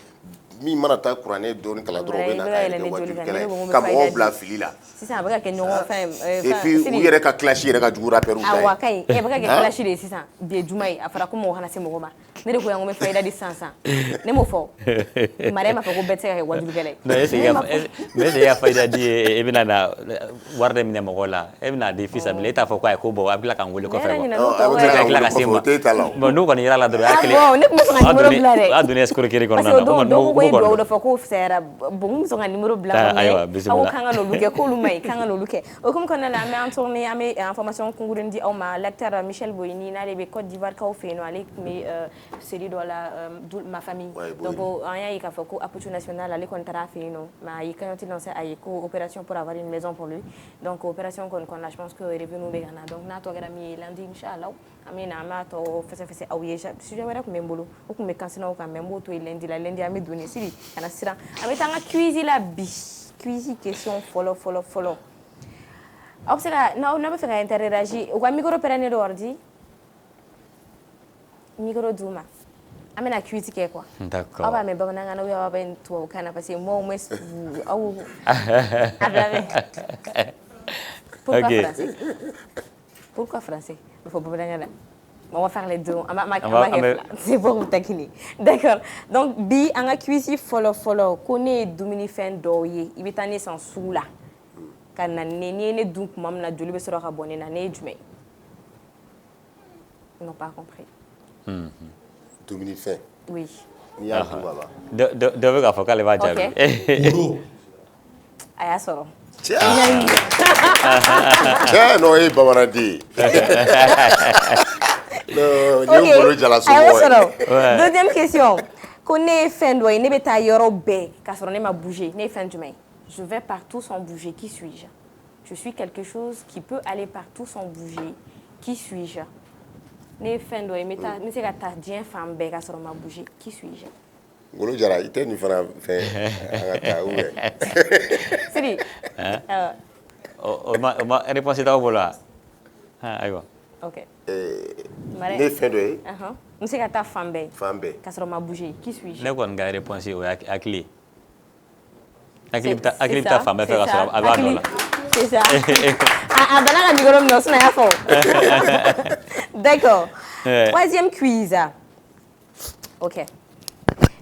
min mana taa kuranɛ dɔɔni kalan dɔrɔn o bɛ na k'a yɛrɛ kɛ wajulikɛla ye ka mɔgɔw bila fili la sisan a bɛ ka kɛ ɲɔgɔn fɛn et puis u yɛrɛ ka classe yɛrɛ ka jugu rappeurs da ye a bɛ ka kɛ classe de sisan bi ye juma ye a fɔra ko mɔgɔ kana se mɔgɔ ma ne de ko yango me fayda di sansan ne mo fo mare ma fa ko betse ka wajulu gele no ese ya fayda di e bina na warde mine mo gola e bina di fisa bile ta fo ko ay ko bo abla kan wole ko fe bo no ko ni la dro akle bon ne mo songa numéro bla re adune escroc kiri ko na no ko do do fa ko sera bon mo songa numéro bla mais aw kanga no luke ko lu may kanga no luke o comme qu'on a la mais en tournée amé information ko ngurendi aw ma l'acteur Michel Boyini na le Côte d'Ivoire ka o fe no ale mais série dans ma famille donc rien il a fait ko appuyer national aller contre Rafino mais il quand il lancé ay ko opération pour avoir une maison pour lui donc opération qu'on là je pense que revenu be gana donc na to gara mi lundi inchallah amina ma to fese awiye si je wera ko membolo o ko me kansina o ka membo to lundi la lundi ami donné siri kana sira ami tanga cuisine la bi cuisine question follow observa na ba fera interagir o micro perane do ordi micro duma amena critique quoi d'accord aba me bana ngana wi aba en to kana parce que moi au moins au pourquoi français il faut pas ngana on va faire les deux c'est bon vous taquiner d'accord donc bi anga cuisine follow connaît dumuni fen doye ibitane sans soula kana ne donc mam na joli be soro ka bonne na ne jume ils n'ont pas compris. Dominique fin. Oui. Ni ya duba ba. De ka fo kale ba jabi. Aya soro. Tiens, non, il va m'en dire. Deuxième question. Connais fin doy ne beta yoro be ka soro ne ma bouger ne fin jume. Je vais partout sans bouger, qui suis-je? Je suis quelque chose qui peut aller partout sans bouger. Qui suis-je? Ne fin doy meta ne se ka ta dien femme be ka soro ma bouger, qui suis-je? Ngolo jara ite ni fana fe anga uwe. Siri. Ma réponse ta bola. Aywa. OK. Ne fin doy. Ne se ka ta femme be. Femme be. Ka soro ma bouger, qui suis-je? Ne ko nga réponse o akli. Akli ta femme fe ka soro aba dola. C'est ça. Ah, ben là, la micro, non, c'est pas fort. D'accord. Troisième quiz. OK.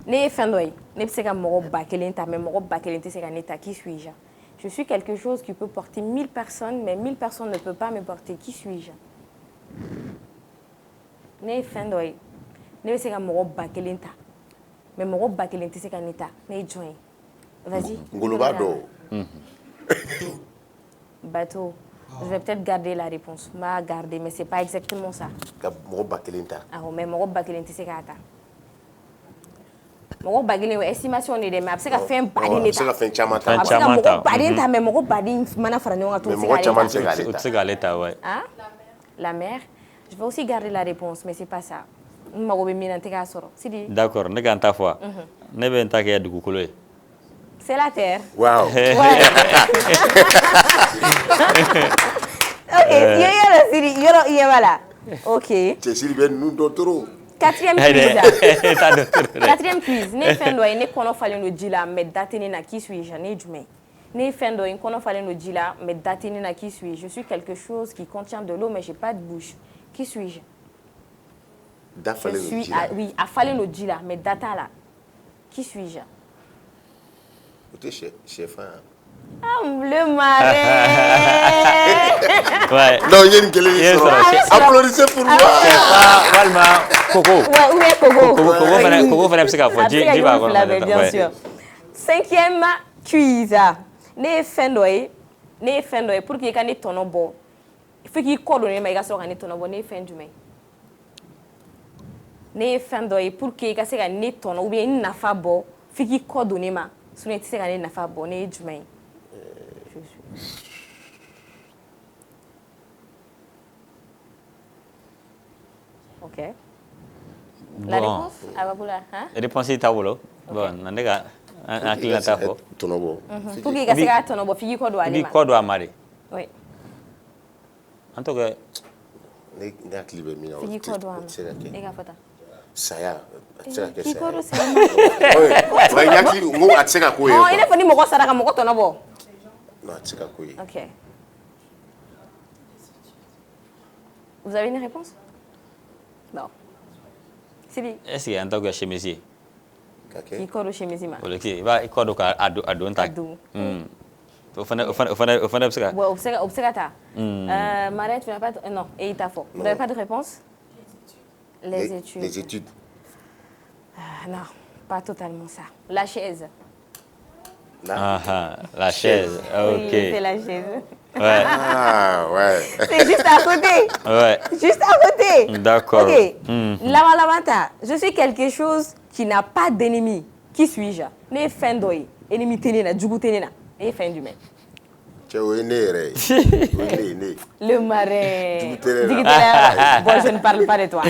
Ne fendoy, ne sais pas moro bakelenta, mais moro bakelenta c'est qu'un état. Qui suis-je? Je suis quelque chose qui peut porter 1000 personnes, mais 1000 personnes ne peuvent pas me porter. Qui suis-je? Ne fendoy, ne sais pas moro bakelenta, mais moro bakelenta c'est qu'un état. Ne join. Vas-y. Ngolobado. Bateau. Je vais peut-être garder la réponse. Ma garder, mais c'est pas exactement ça. Moro bakelenta. Ah, mais moro bakelenta c'est qu'un état. Moko bagile estimation ni de mais c'est ka fin badi ni ta. C'est ka fin chamata. Moko badi ta mais moko badi mana fara ni on to c'est ka l'état ouais. Hein? La mère. Je vais aussi garder la réponse mais c'est pas ça. Mako be mina te ka soro. Sidi. D'accord, ne kan ta fois. Ne be nta ke dugukolo. C'est la terre. Wow. Ouais. OK, il y a voilà. OK. C'est Sidi ben nous d'autres. Quatrième quiz. Ne fendo ne kono falen no djila mais datene na qui suis-je? Ne djumé. Ne fendo en kono falen no djila mais datene na qui suis-je? Je suis quelque chose qui contient de l'eau mais j'ai pas de bouche. Qui suis-je? Je suis oui, a falen no djila mais data là. Qui suis-je? T'es chef. Ah, le marais. Ouais. Non, il y a une gueule. Applaudissez pour moi. Walma Coco. Ouais, où est Coco? Coco fana se ka fo ji ba ko. Bien sûr. Cinquième quiz. Ne fendoy pour que ka ne tono bo. Il faut qu'il coordonne mais ga so ka ne tono bo ne fendume. Ne fendoy pour que ka se ka ne tono ou bien na fa bo, faut qu'il coordonne ma. Sune ti se ka ne na fa bo ne jume. OK. La réponse ababula, hein? Réponse ta bolo. Bon, nandega akli ta fo. Tonobo. Pour que kasi ka tonobo figi ko do alima. Figi ko do amari. Oui. En tout cas, ne akli be mina. Figi ko do amari. E ga fata. Saya. Figi ko do saya. Ouais, yakli ngo atseka ko. Oh, il faut ni moko saraka moko tonobo. Non, atseka ko. OK. Vous avez une réponse? Non. est-ce qu'il y a un temps que chemisier qui corps chemisier ma il va corps ka ado nta au fana observata Marie, tu n'as pas non et ta faux vous n'avez pas de réponse les études non pas totalement ça la chaise la chaise ok oui, c'est la chaise ouais ouais c'est juste à côté ouais juste à côté d'accord ok lavanta je suis quelque chose qui n'a pas d'ennemi qui suis-je ne fin doy ennemi tenena jugu tenena et fin du même le marais bon je ne parle pas de toi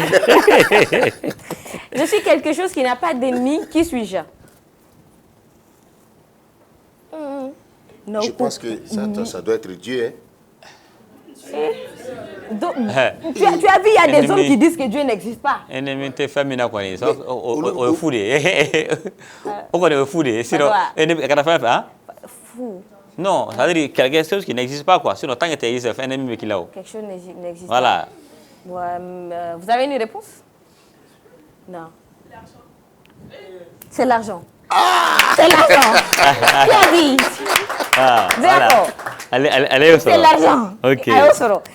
je suis quelque chose qui n'a pas d'ennemi qui suis-je je pense que ça doit être Dieu Donc, tu as vu, il y a des hommes qui disent que Dieu n'existe pas. Ennemi te famina quoi ni ça au fou on connaît au fou sinon ennemi quand hein fou non ça veut dire quelque chose qui n'existe pas quoi sinon tant que tu es un ennemi qui là quelque chose n'existe voilà ouais, vous avez une réponse non c'est l'argent c'est l'argent qui a dit d'accord allez c'est l'argent ok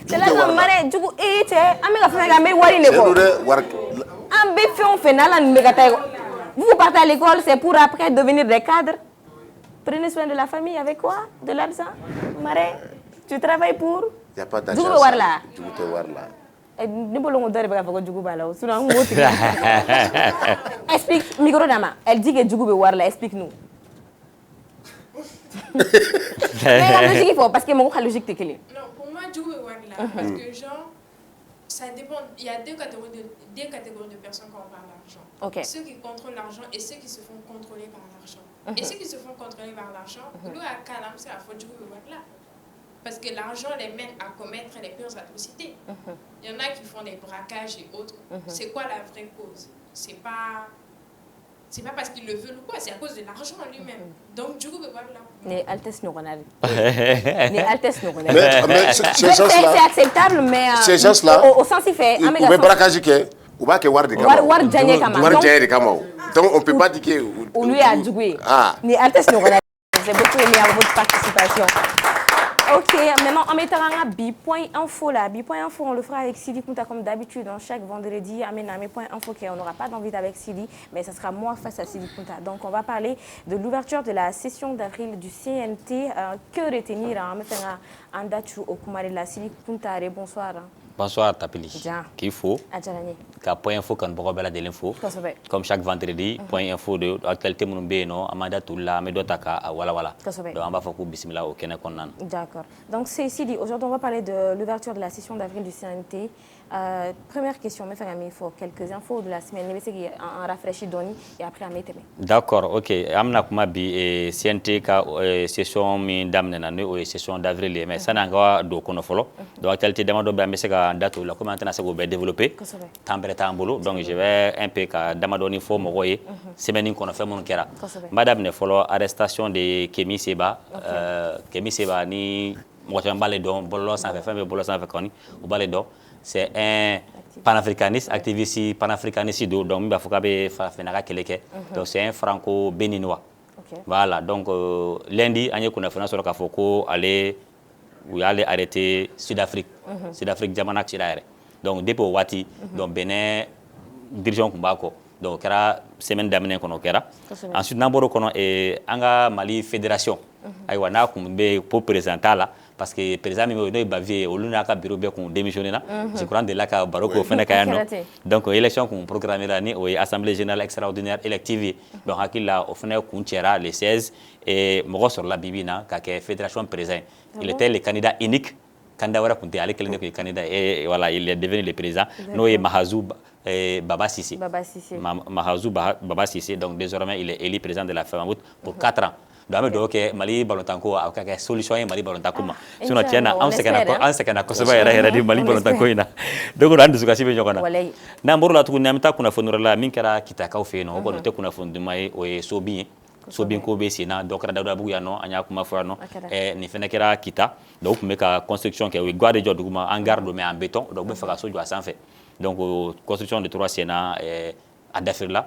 c'est l'argent mane du coup et tu amega fega me wari ne ko ambe on fait nala vous partez à l'école c'est pour après devenir des cadres. Prenez soin de la famille avec quoi? De l'argent. Maré, tu travailles pour? Il n'y a pas d'argent. Explique, micro Dama. Elle dit que Djougou Warla, explique-nous. Mais la logique, il faut, parce que mon logique, t'es clé. Non, pour moi, Djougou Warla, parce que genre, ça dépend. Il y a deux catégories de personnes quand on parle d'argent. Okay. Ceux qui contrôlent l'argent et ceux qui se font contrôler par l'argent. Et ceux qui se font contrôler par l'argent, nous à Kalam, c'est la faute du gouvernement. Parce que l'argent les mène à commettre les pires atrocités. Il y en a qui font des braquages et autres. C'est quoi la vraie cause? C'est pas parce qu'ils le veulent ou quoi, c'est à cause de l'argent lui-même. Donc du coup, voilà. Les Altesses neuronales. C'est acceptable, mais ces gens-là, au sens il fait. Ou bien braquage ou bien que donc on ne peut pas dire que ou lui a joué. Les Altesses neuronales. J'ai beaucoup aimé votre participation. Ok, maintenant on mettra un bi.info là. Bi.info, on le fera avec Sidi Kunta comme d'habitude. Chaque vendredi, Amename.info, on n'aura pas d'invité avec Sidi, mais ça sera moi face à Sidi Kunta. Donc on va parler de l'ouverture de la session d'avril du CNT. Que retenir en mettant un date au Kumare la Sidi Kunta. Bonsoir. Bonsoir Tapili. Qu'il faut. Ka point info kan bogo bela de l'info. Comme chaque vendredi, point info de actualité mon beno amanda tulla me dotaka wala. Donc on va faire bismillah au Kenya konnan. D'accord. Donc c'est Sidi, aujourd'hui on va parler de l'ouverture de la session d'avril du CNT. Première question, il faut quelques infos de la semaine, un rafraîchi Doni et après un météo. D'accord, ok. Amna kuma bi CNT ka session min damne na ne session d'avril mais ça n'anga do kono folo. Donc actualité demando be ameseka date la comment on a se développer. Température en boulot. Donc je vais un peu ka damadoni fo mo goye semaine qu'on a fait mon kera. Madame ne follow arrestation de Kemi Seba ni mo chambale don bolo sans faire bolo sans faire koni ou balé don. C'est un panafricaniste, activiste panafricaniste, donc il faut donc c'est un franco-béninois. Voilà, donc lundi, on a fait sur le Foko aller arrêter Sud-Afrique. Sud-Afrique, Jamanak, Chiraire. Donc, depuis Wati, donc Bénin, dirigeant Kumbako. Donc, il y a semaine d'amener qu'on a. Ensuite, Namboro, on a Mali Fédération. Aïwa, na kumbe pour présenter là. Parce que le président est bavé au Lunaka bureau qu'on démissionné là. Je crois de là qu'à Baroko Fenakayano. Donc l'élection qu'on programme l'année au Assemblée générale extraordinaire élective. Donc à qui là au Fenay Kunchera les 16 et Moro sur la Bibina qu'à fédération présent. Il était le candidat unique. Kandawara Kunte allait quel est candidat et voilà il est devenu le président. Noé Mahazou Baba Sissi. Mahazou Baba Sissi. Donc désormais il est élu président de la FEMAMOUT pour 4 ans. Donc Mali Balontanko a quelque solution Mali Balontakuma. Sinon tiens on se kana kosoba era di Mali Balontanko ina. Donc on a des occasions jokana. Namboro la tu namta kuna fonura minkara kitaka ofeno ko te kuna fondumai o sobi ko be sina donc da buya no anya kuma fano ni fenekera kita donc me ka construction ke we guade joduguma hangar do me en béton donc be faka sojo a sans fait. Donc construction de 3 sena a dafiri la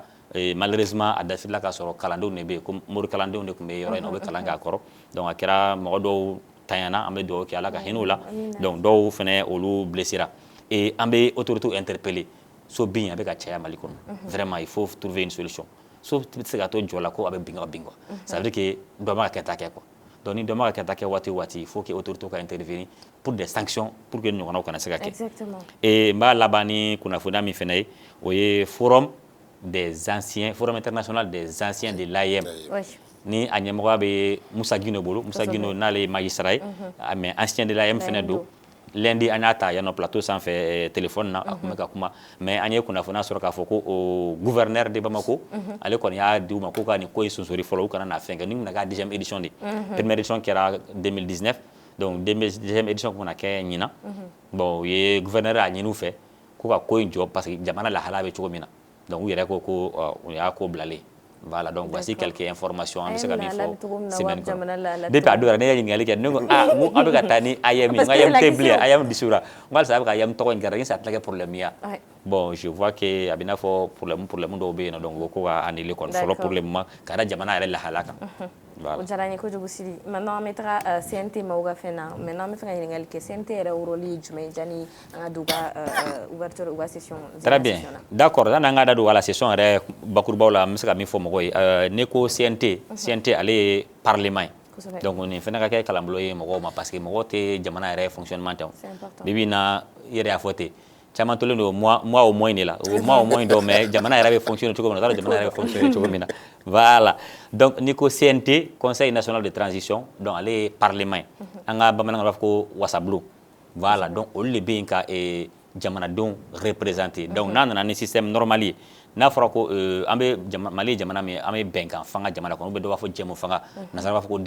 malheureusement a dafiri la k'a sɔrɔ kalandenw de bɛ yen ko mori kalandenw de tun bɛ yɔrɔ in na u bɛ kalan k'a kɔrɔ donc a kɛra mɔgɔ dɔw tanyana an bɛ dugawu kɛ ala ka hinɛ u la donc dɔw fana olu blessera et an bɛ autorités interpeller so bin a bɛ ka caya Mali kɔnɔ vraiment il faut trouver une solution so tɛ se ka to jɔ la ko a bɛ bin ka bin quoi ça veut dire que dɔ ma ka kɛta kɛ quoi donc ni dɔ ma ka kɛta kɛ waati o waati il faut que autorités ka intervenir pour des sanctions pour que ɲɔgɔnnaw kana se ka kɛ exactement et n b'a laban ni kunnafoniya min fana ye o ye forum international des anciens de l'AIM ni a ɲɛmɔgɔya bɛ Musa Gino bolo Musa Gino n'ale ye magistrat ye mais ancien de l'AIM fana don lundi an y'a ta yan nɔ plateau sanfɛ téléphone na a tun bɛ ka kuma mais an ye kunnafoniya sɔrɔ k'a fɔ ko o gouverneur de Bamako ale kɔni y'a di u ma k'u ka nin ko ye sonsori fɔlɔ u kana na fɛn kɛ ni bɛna k'a deuxième édition de première édition kɛra 2019 donc deuxième édition tun bɛna kɛ ɲinan bon u ye gouverneur a ɲini u fɛ ko ka ko in jɔ parce que jamana lahala bɛ cogo min na donc u yɛrɛ ko ko u y'a ko bilalen voilà donc voici quelques informations an bɛ se ka min fɔ semaine kɔnɔ depuis a don yɛrɛ ne ye ɲininkali kɛ ne ko n ko a bɛ ka taa ni AIM ye n ko AIM tɛ bilen AIM disura n ko halisa a bɛ ka AIM tɔgɔ in kɛra n ko ça tɛna kɛ problème ye bon je vois que a bɛ i n'a fɔ problème dɔw bɛ yen nɔ donc u ko ka annuler kɔni fɔlɔ pour le moment ka da jamana yɛrɛ lahala kan o diyara n ye kojugu Sidi maintenant an bɛ taga CNT maaw ka fɛn na maintenant an bɛ fɛ ka ɲininkali kɛ CNT yɛrɛ rôle ye jumɛn ye janni an ka don u ka ouverture u ka session très bien d'accord yanni an ka da don wala session yɛrɛ bakurubaw la an bɛ se ka min fɔ mɔgɔw ye ne ko CNT ale ye parlement ye donc nin fana ka kɛ kalanbolo ye mɔgɔw ma parce que mɔgɔw tɛ jamana yɛrɛ fonctionnement dɔn bi bi in na i yɛrɛ y'a fɔ ten caman tolen don mois au moins de la o mois au moins dɔ mais jamana yɛrɛ bɛ fonctionner cogo min na o t'a dɔn jamana yɛrɛ bɛ fonctionner cogo min na voilà donc ni ko CNT conseil national de transition donc ale ye parlement ye an ka bamanankan b'a fɔ ko wasabulon voilà donc olu de bɛ yen ka jamanadenw représenter donc n'a nana ni système normal ye n'a fɔra ko an bɛ Mali ye jamana min an bɛ bɛnkan fanga jamana kɔnɔ ou bien dɔw b'a fɔ jɛmu fanga nanzara b'a fɔ ko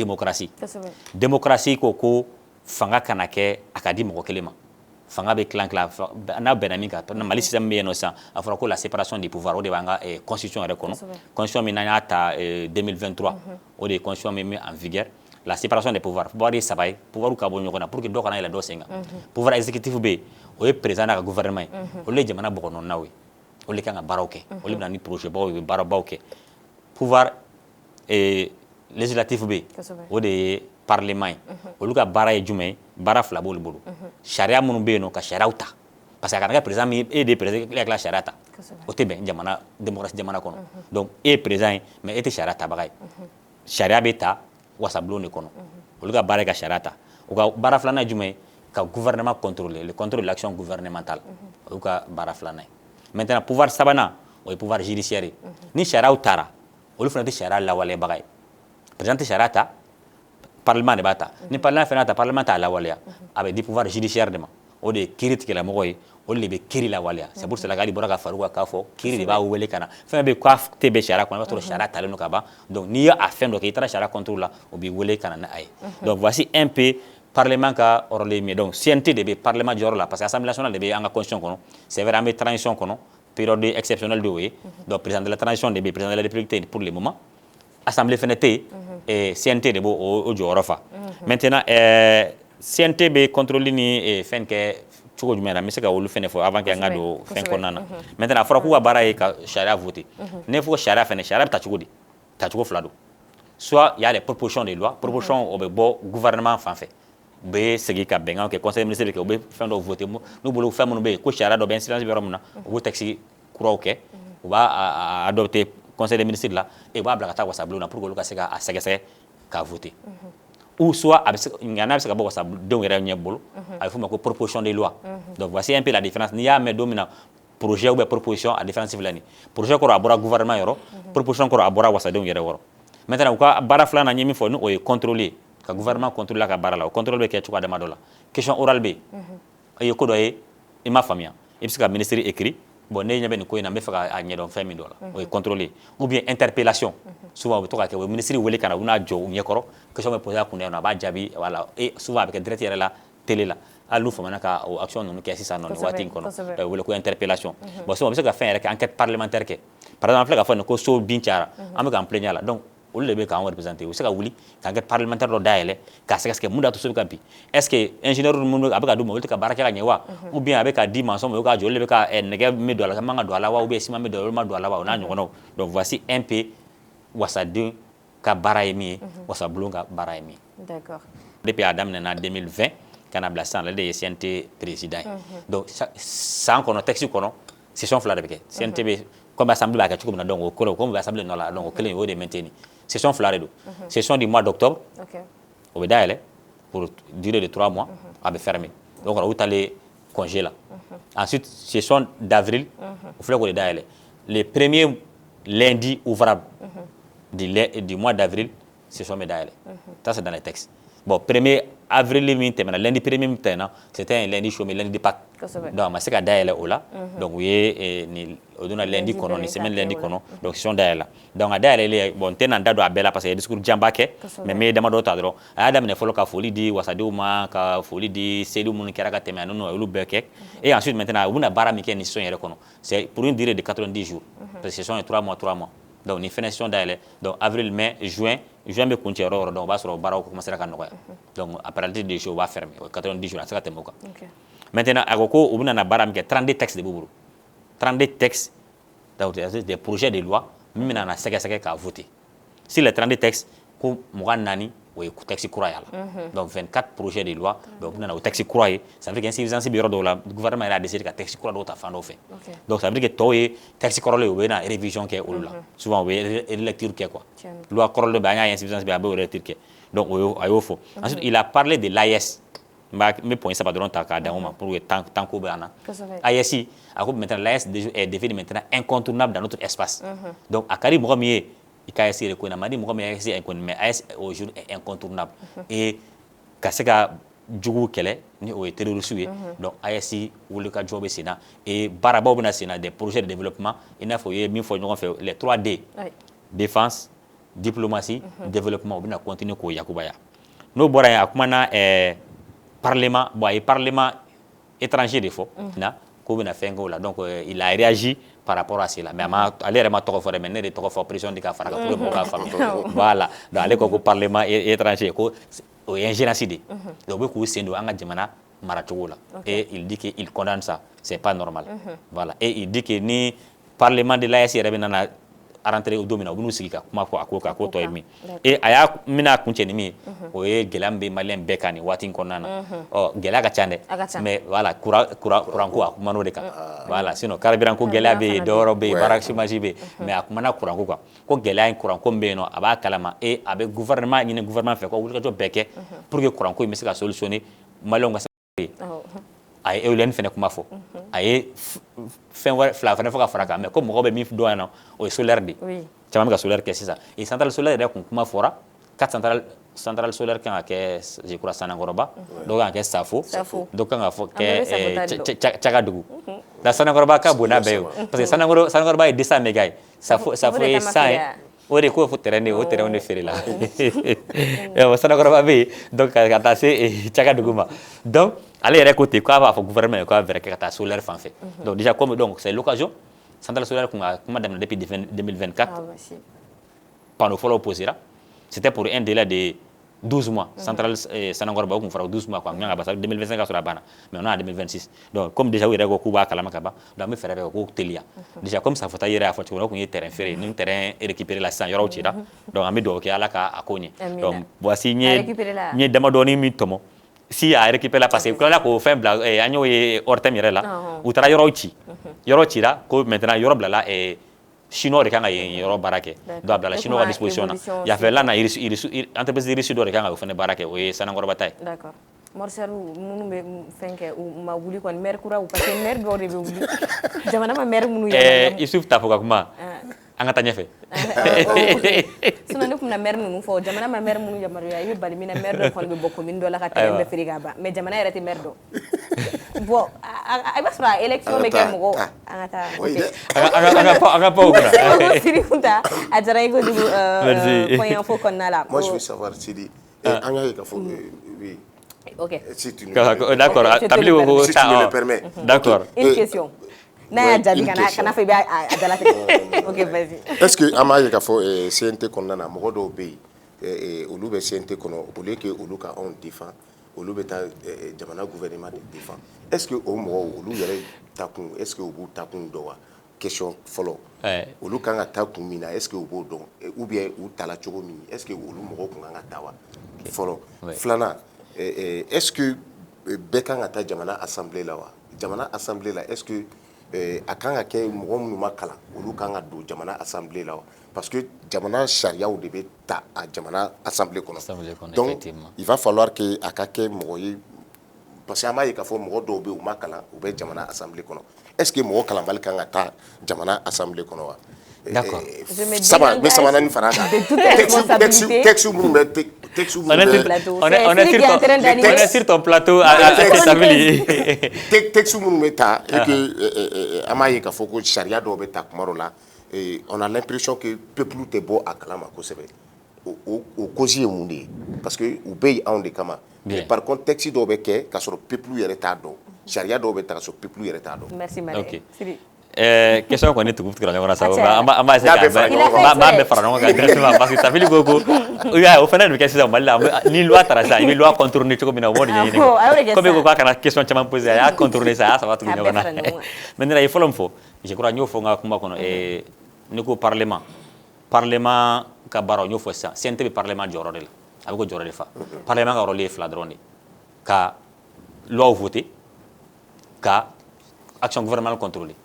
démocratie ko fanga kana kɛ a ka di mɔgɔ kelen ma fanga bɛ tilan n'a bɛnna min kan Mali système bɛ yen nɔ sisan a fɔra ko la séparation des pouvoirs o de b'an ka constitution yɛrɛ kɔnɔ constitution min n'an y'a ta 2023 o de ye constitution min bɛ en vigueur la séparation des pouvoirs pouvoir ye saba ye pouvoir ka bɔ ɲɔgɔn na pour que dɔ kana yɛlɛ dɔ sen kan pouvoir exécutif bɛ yen o ye président n'a ka gouvernement ye olu ye jamana bɔgɔnɔnaw ye olu de kan ka baaraw kɛ olu bɛ na ni projet baw ye u bɛ baarabaw kɛ pouvoir législatif bɛ yen o de ye parlement ye olu ka baara ye jumɛn ye baara fila b'olu bolo sariya minnu bɛ yen nɔ ka sariyaw ta parce que a kana kɛ président min e de ye président e ka sariya ta o tɛ bɛn jamana démocratie jamana kɔnɔ donc e ye président ye mais e tɛ sariya tabaga ye sariya bɛ ta wasabulon de kɔnɔ olu ka baara ye ka sariya ta u ka baara filanan ye jumɛn ye ka gouvernement contrôler le contrôle de l'action gouvernementale o y'u ka baara filanan ye maintenant pouvoir sabanan o ye pouvoir judiciaire ye ni sariyaw taara olu fana tɛ sariya lawalebaga ye président tɛ sariya ta parlement de b'a ta ni parlement fana ta parlement t'a lawaleya a bɛ di pouvoir judiciaire de ma o de ye kiiri tigɛlamɔgɔ ye olu de bɛ kiiri lawaleya c'est pour cela k'ale bɔra ka far'u kan k'a fɔ kiiri de b'a wele ka na fɛn bɛ yen k'a tɛ bɛn sariya kɔnɔ i b'a sɔrɔ sariya talen don ka ban donc n'i y'a fɛn dɔ kɛ i taara sariya contre la o b'i wele ka na ni a ye donc voici un peu parlement ka rôle ye min ye donc CNT de bɛ parlement jɔyɔrɔ la parce que assemblée nationale de bɛ an ka constitution kɔnɔ c'est vrai an bɛ transition kɔnɔ période exceptionnelle dɔ ye donc président de la transition de bɛ président de la république tɛ yen pour le moment assemblée fana tɛ yen CNT de b'o o jɔyɔrɔ fa maintenant CNT bɛ contrôle ni fɛn kɛ cogo jumɛn na n bɛ se ka olu fɛnɛ fɔ avant que an ka don fɛn kɔnɔna na maintenant a fɔra k'u ka baara ye ka sariya voter ne fɔ sariya fɛnɛ sariya bɛ ta cogo di tacogo fila don soit il y a les propositions de loi proposition o bɛ bɔ gouvernement fan fɛ u bɛ segin ka bɛnkan kɛ conseil ministre bɛ kɛ u bɛ fɛn dɔw voter n'u bolo fɛn minnu bɛ yen ko sariya dɔ bɛ yen silence bɛ yɔrɔ min na u b'o texte kuraw kɛ u b'a adopter conseil des ministres la et u b'a bila ka taa wasabulon na pour que olu ka se ka sɛgɛsɛgɛ ka voter ou soit a bɛ se ŋana bɛ se ka bɔ wasadenw yɛrɛ ɲɛ bolo a bɛ f'o ma ko proposition de loi donc voici un peu la différence n'i y'a mɛn don min na projet ou bien proposition a différence filɛ nin projet kɔrɔ a bɔra gouvernement yɔrɔ proposition kɔrɔ a bɔra wasadenw yɛrɛ wɔrɔ maintenant u ka baara filanan n ye min fɔ ni o ye contrôler ka gouvernement contrôler ka baara la o contrôle bɛ kɛ cogoya dama dɔ la question orale bɛ yen i ye ko dɔ ye i m'a faamuya i bɛ se ka ministre écrit bon ne ɲɛ bɛ nin ko in na n bɛ fɛ k'a ɲɛdɔn fɛn min dɔ la o ye contrôler ou bien interpellation souvent u bɛ to ka kɛ u ye ministre wele ka na u n'a jɔ u ɲɛkɔrɔ question bɛ poser a kunna yen nɔ a b'a jaabi voilà et souvent a bɛ kɛ direct yɛrɛ la télé la hali n'u faamana ka o action ninnu kɛ sisan nɔ nin waati in kɔnɔ u wele ko interpellation bon souvent u bɛ se ka fɛn yɛrɛ kɛ enquête parlementaire kɛ par exemple an filɛ k'a fɔ nin ko so bin cayara an bɛ k'an plaignɛ a la donc olu de bɛ k'an représenter u bɛ se ka wuli k'an kɛ parlementaire dɔ dayɛlɛ k'a sɛgɛsɛgɛ mun de y'a to so bɛ ka bin est ce que ingénieur minnu a bɛ ka d'u ma olu tɛ ka baara kɛ ka ɲɛ wa ou bien a bɛ ka di maçon ma olu k'a jɔ olu de bɛ ka nɛgɛ min don a la ka man ka don a la wa ou bien ciment min don a la olu ma don a la wa o n'a ɲɔgɔnnaw donc voici un peu wasaden ka baara ye min ye wasabulon ka baara ye min ye. D'accord. Depuis a daminɛna 2020 kana bila sisan ale de ye CNT président ye donc san kɔnɔ texte kɔnɔ session fila de bɛ kɛ CNT bɛ comme assemblée b'a kɛ cogo min na donc o kɔrɔ comme assemblée nɔ la donc o kelen o de maintenir session fila de don session du mois d'octobre o bɛ dayɛlɛ pour durée de 3 mois a bɛ fermer donc u taalen congé la ensuite session d'avril o filɛ k'o de dayɛlɛ les premiers lundis ouvrables du mois d'avril session bɛ dayɛlɛ ça c'est dans les textes. Bon, 1er avril, lundi 1er, c'était un lundi chômé, lundi de Pâques. Donc, c'est un daïla là. Donc, oui, on a lundi kono, ni semaine lundi kono. Donc, c'est un daïla. Donc, daïla, bon, t'es un dado à bella parce que discours jambake, mais dama d'autres adro. Adam ne follow ka folie di wasadi uma ka folie di sedu mun kera ka teme anu no beke. Et ensuite maintenant, on a bara mike ni son yere kono. C'est pour une durée de 90 jours. Parce que ce sont 3 mois. Donc, ni finition d'aller. Donc, avril, mai, juin be continuer donc on va sur barreau commencer à noyer. Donc, à partir des jours, on va fermer. 90 jours, ça va être moka. Maintenant, à Goko, on a baram 32 textes de Boubou. 32 textes, donc des projets de loi, même on a 5 à voter. Si les 32 textes, comme Mourane ou texte croyal. Donc 24 projets de loi, donc on a un texte croyé. Ça veut dire qu'un civilisation bureau de la gouvernement a décidé que texte croyé d'autres afin fait. Donc ça veut dire que toi texte croyé ou bien révision qui est au là. Souvent oui lecture qui est quoi. Loi croyé de bagage un civilisation bureau lecture qui. Donc au fond. Ensuite il a parlé de l'AIS. Mais pour ça pas de longtemps qu'à d'un moment pour tant qu'au bana. AIS à coup maintenant l'AIS est devenu maintenant incontournable dans notre espace. Donc à Karim Romier il a essayé de connaître, m'a dit moi mais AIS aujourd'hui est incontournable et kaseka jugu kele ni o terroriste donc AIS ou le cas job sénat et baraba bena sénat des projets de développement il n'a faut min faut nous faire les 3D défense diplomatie développement bena continuer ko yakubaya no bora ya kumana parlement parlement étranger des fois na ko bena fengo là donc il a réagi par rapport à cela mais aller ma toko fore mais ne de toko fore pression de ka fara pour mo ka famille voilà dans aller ko parlement étranger ko o génocide donc ko sendo anga jamana marachogo là et il dit que il condamne ça c'est pas normal voilà et il dit que ni parlement de l'AS rebena à rentrer au domino bunu sigika kuma ko ako to emi et aya mina kuncheni mi o ye gelambe malien bekani watin konana oh gela ka chande mais voilà courant ko akuma no de ka voilà sinon carburant ko gela be doro be barak chimaji be mais akuma na courant ko gela en courant ko be no aba kalama et avec gouvernement ni gouvernement fait ko wuli ka to beke pour que courant ko mi se ka solutionner malonga ay eulen fene kuma fo ay fen fla fene foka fraka mais comme robe mi do na o solaire di chama ka solaire que c'est ça et centrale solaire de kuma fora 4 centrale solaire kan ke je crois Sanangoroba do kan ke Safo do kan fo ke Chagadugu la Sanangoroba ka bona be parce que Sanangoroba est 200 mégas Safo est 100 o de ko fo terrain de faire là et Sanangoroba be donc ka ta c'est Chagadugu ma donc allez écouter quoi va gouvernement quoi vers que ta solaire fan fait donc déjà comme donc c'est l'occasion centrale solaire qu'on a depuis 2024 pendant follow opposé là c'était pour un délai de 12 mois centrale Sanangoroba qu'on fera 12 mois quoi on a 2025 sur la bana mais on a 2026 donc comme déjà il y a ko ba kala makaba donc me faire ko telia déjà comme ça faut tailler à faut qu'on y terrain ferré nous terrain récupérer la sang yoro tira donc ami do ke ala ka akoni donc voici ni damadoni mi tomo si a récupéré la passé quand là ko fait blague agno et ortem yere là ou tra yoro chi là ko maintenant yoro blala et chinois de kanga yoro barake do abdala chinois à disposition il y avait là na entreprise de riche do de kanga fait barake o Sanangoroba tay d'accord morceau munu be fenke ma wuli kon mercura ou parce que mer do de wuli jamana ma mer munu il suffit ta foka kuma anga tanya fe sino ne kuma mer munu fo jamana ma mer munu jamaru ya yi bali mina mer do kon be bokko min do la ka tere be friga ba mais jamana yarati mer do bon ay basra élection be ke mo anga pa okuna siri kunta ajara go du point info kon nala moi je veux savoir Sidi anga ka fo oui OK si tu d'accord si tu me le permets d'accord une question Ok, vas-y. Est-ce que Amaye Kafo CNT condamne Mogodo Bay olu bɛ CNT kɔnɔ au lieu que olu ka anw défend olu bɛ taa jamana gouvernement de défend est-ce que o mɔgɔw olu yɛrɛ takun est-ce que u b'u takun dɔn wa question fɔlɔ olu kan ka taa kun min na est-ce que u b'o dɔn ou bien u tala cogo min est-ce que olu mɔgɔw kun kan ka taa wa fɔlɔ filanan est-ce que bɛɛ kan ka taa jamana assemblée la wa jamana assemblée la est-ce que a kan ka kɛ mɔgɔ minnu ma kalan olu kan ka don jamana assemblée la wa parce que jamana sariyaw de bɛ ta a jamana assemblée kɔnɔ donc il va falloir que a ka kɛ mɔgɔ ye parce que an b'a ye k'a fɔ mɔgɔ dɔw bɛ yen u ma kalan u bɛ jamana assemblée kɔnɔ est-ce que mɔgɔ kalanbali kan ka taa jamana assemblée kɔnɔ wa d'accord n bɛ sabanan fara a kan texte minnu bɛ texte minnu bɛ on est sur ton plateau texte minnu bɛ ta et que an b'a ye k'a fɔ ko sariya dɔw bɛ ta kuma dɔ la on a l'impression que peuple tɛ bɔ a kalama kosɛbɛ o cause ye mun de ye parce que u bɛ yen anw de kama mais par contre texte dɔw bɛ kɛ k'a sɔrɔ peuple yɛrɛ t'a dɔn sariya dɔw bɛ ta k'a sɔrɔ peuple yɛrɛ t'a dɔn. Merci Marie. Question kɔni tugu tigɛ ɲɔgɔn na sa an b'a essayer ka bɛɛ fara ɲɔgɔn kan directement parce que Tafili ko o fana de bɛ kɛ sisan Mali la ni loi taara sisan i bɛ loi contourner cogo min na o b'o de ɲɛɲini comme ko k'a kana question caman poser a y'a contourner sa a y'a saba tugu ɲɔgɔn na maintenant i ye fɔlɔ min fɔ je crois n y'o fɔ n ka kuma kɔnɔ ni ko parlement ka baara n y'o fɔ sisan CNT bɛ parlement jɔyɔrɔ de la a bɛ ko jɔyɔrɔ de fa parlement ka rôle ye fila dɔrɔn de ka loi voter ka action gouvernementale contrôler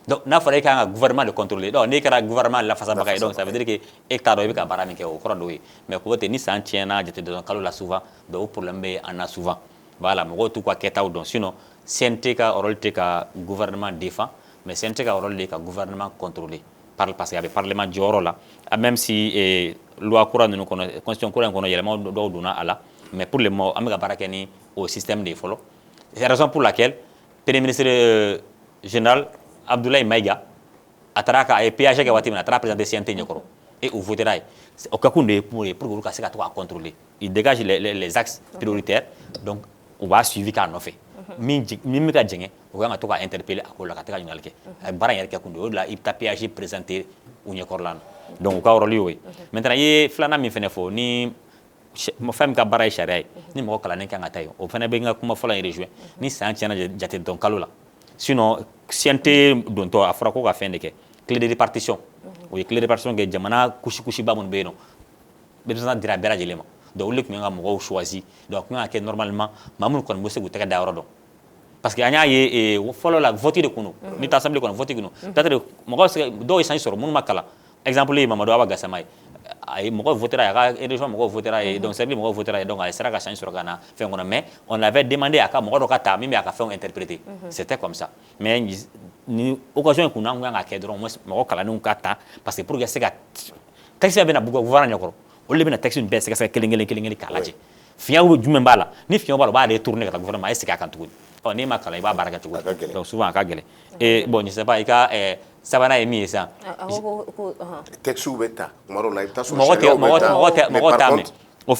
donc n'a fɔra e kan ka gouvernement de contrôler donc n'e kɛra gouvernement lafasabaga ye donc ça veut dire que e t'a dɔn i bɛ ka baara min kɛ o kɔrɔ dɔw ye mais ko ten ni san tiɲɛna jate dɔn kalo la souvent donc o problème bɛ an na souvent voilà mɔgɔw t'u ka kɛtaw dɔn sinon CNT ka rôle tɛ ka gouvernement défend mais CNT ka rôle de ka gouvernement contrôler parce que a bɛ parlement jɔyɔrɔ la même si loi kura ninnu kɔnɔ constitution kura in kɔnɔ yɛlɛma dɔw donna a la mais pour le moment an bɛ ka baara kɛ ni o système de ye fɔlɔ c'est la raison pour laquelle premier ministre général Abdoulaye Maïga a taara ka PAG kɛ waati min na a taara présenter CNT ɲɛkɔrɔ et o votera ye o kɛ kun de ye pour que olu ka se ka to ka contrôler il dégage les axes prioritaires donc u b'a suivi k'a nɔfɛ min bɛ ka jɛngɛ o kan ka to ka interpeller a ko la ka taa ka ɲininkali kɛ a ye baara in yɛrɛ kɛ kun de ye o de la i bɛ taa PAG présenter u ɲɛkɔrɔla na donc u ka rôle y'o ye maintenant i ye filanan min fɛnɛ fɔ ni fɛn min ka baara ye sariya ye ni mɔgɔ kalannen kan ka taa yen o fɛnɛ bɛ n ka kuma fɔlɔ in rejoint ni san tiɲɛna jate dɔn kalo la sinon CNT dontɔ a fɔra ko ka fɛn de kɛ clé de répartition o ye clé de répartition kɛ jamana kusiba minnu bɛ yen nɔ representant dira bɛɛ lajɛlen ma donc olu de tun kan ka mɔgɔw choisi donc a tun kan ka kɛ normalement maa minnu kɔni bɛ se k'u tɛgɛ da yɔrɔ dɔn parce que an y'a ye fɔlɔ la vote de kun don ni taa assemblée kɔnɔ vote kun don peut-être mɔgɔw dɔw ye sanji sɔrɔ minnu ma kalan exemple ye Mamadou Awa Gassama ye a ye mɔgɔw votera a ka région mɔgɔw votera ye donc Cercle mɔgɔw votera ye donc a sera ka sanji sɔrɔ ka na fɛn kɔnɔ mais on avait demandé a ka mɔgɔ dɔ ka ta min bɛ a ka fɛnw interpréter c'était comme ça mais ni occasion kun an kan ka kɛ dɔrɔn mɔgɔ kalannenw ka ta parce que pour que se ka texte bɛ na gouvernement ɲɛkɔrɔ olu de bɛna texte bɛɛ sɛgɛsɛgɛ kelen kelen k'a lajɛ fiɲɛ jumɛn b'a la ni fiɲɛ b'a la u b'a retourner ka taa gouvernement e segin a kan tuguni n'e ma kalan i b'a baara kɛ cogo di donc souvent a ka gɛlɛn et bon je sais pas i ka sabanan ye min ye sisan texte bɛ ta tuma dɔw la i bɛ taa sɔrɔ mɔgɔ t'a mɛn o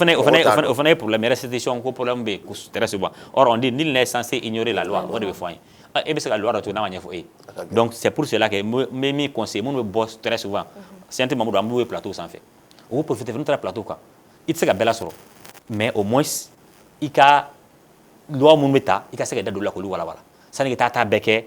fana ye problème restitution ko problème bɛ yen très souvent or on dit nul n'est censé ignorer la loi o de bɛ fɔ an ye e bɛ se ka loi dɔ to n'a ma ɲɛfɔ e ye donc c'est pour cela que n bɛ min conseiller minnu bɛ bɔ très souvent CNT Mamadou an b'u ye plateau sanfɛ o b'u profiter n'u taara plateau kan i tɛ se ka bɛɛ lasɔrɔ mais au moins i ka loi minnu bɛ ta i ka se ka da don o la k'olu walawala sanni ka taa bɛɛ kɛ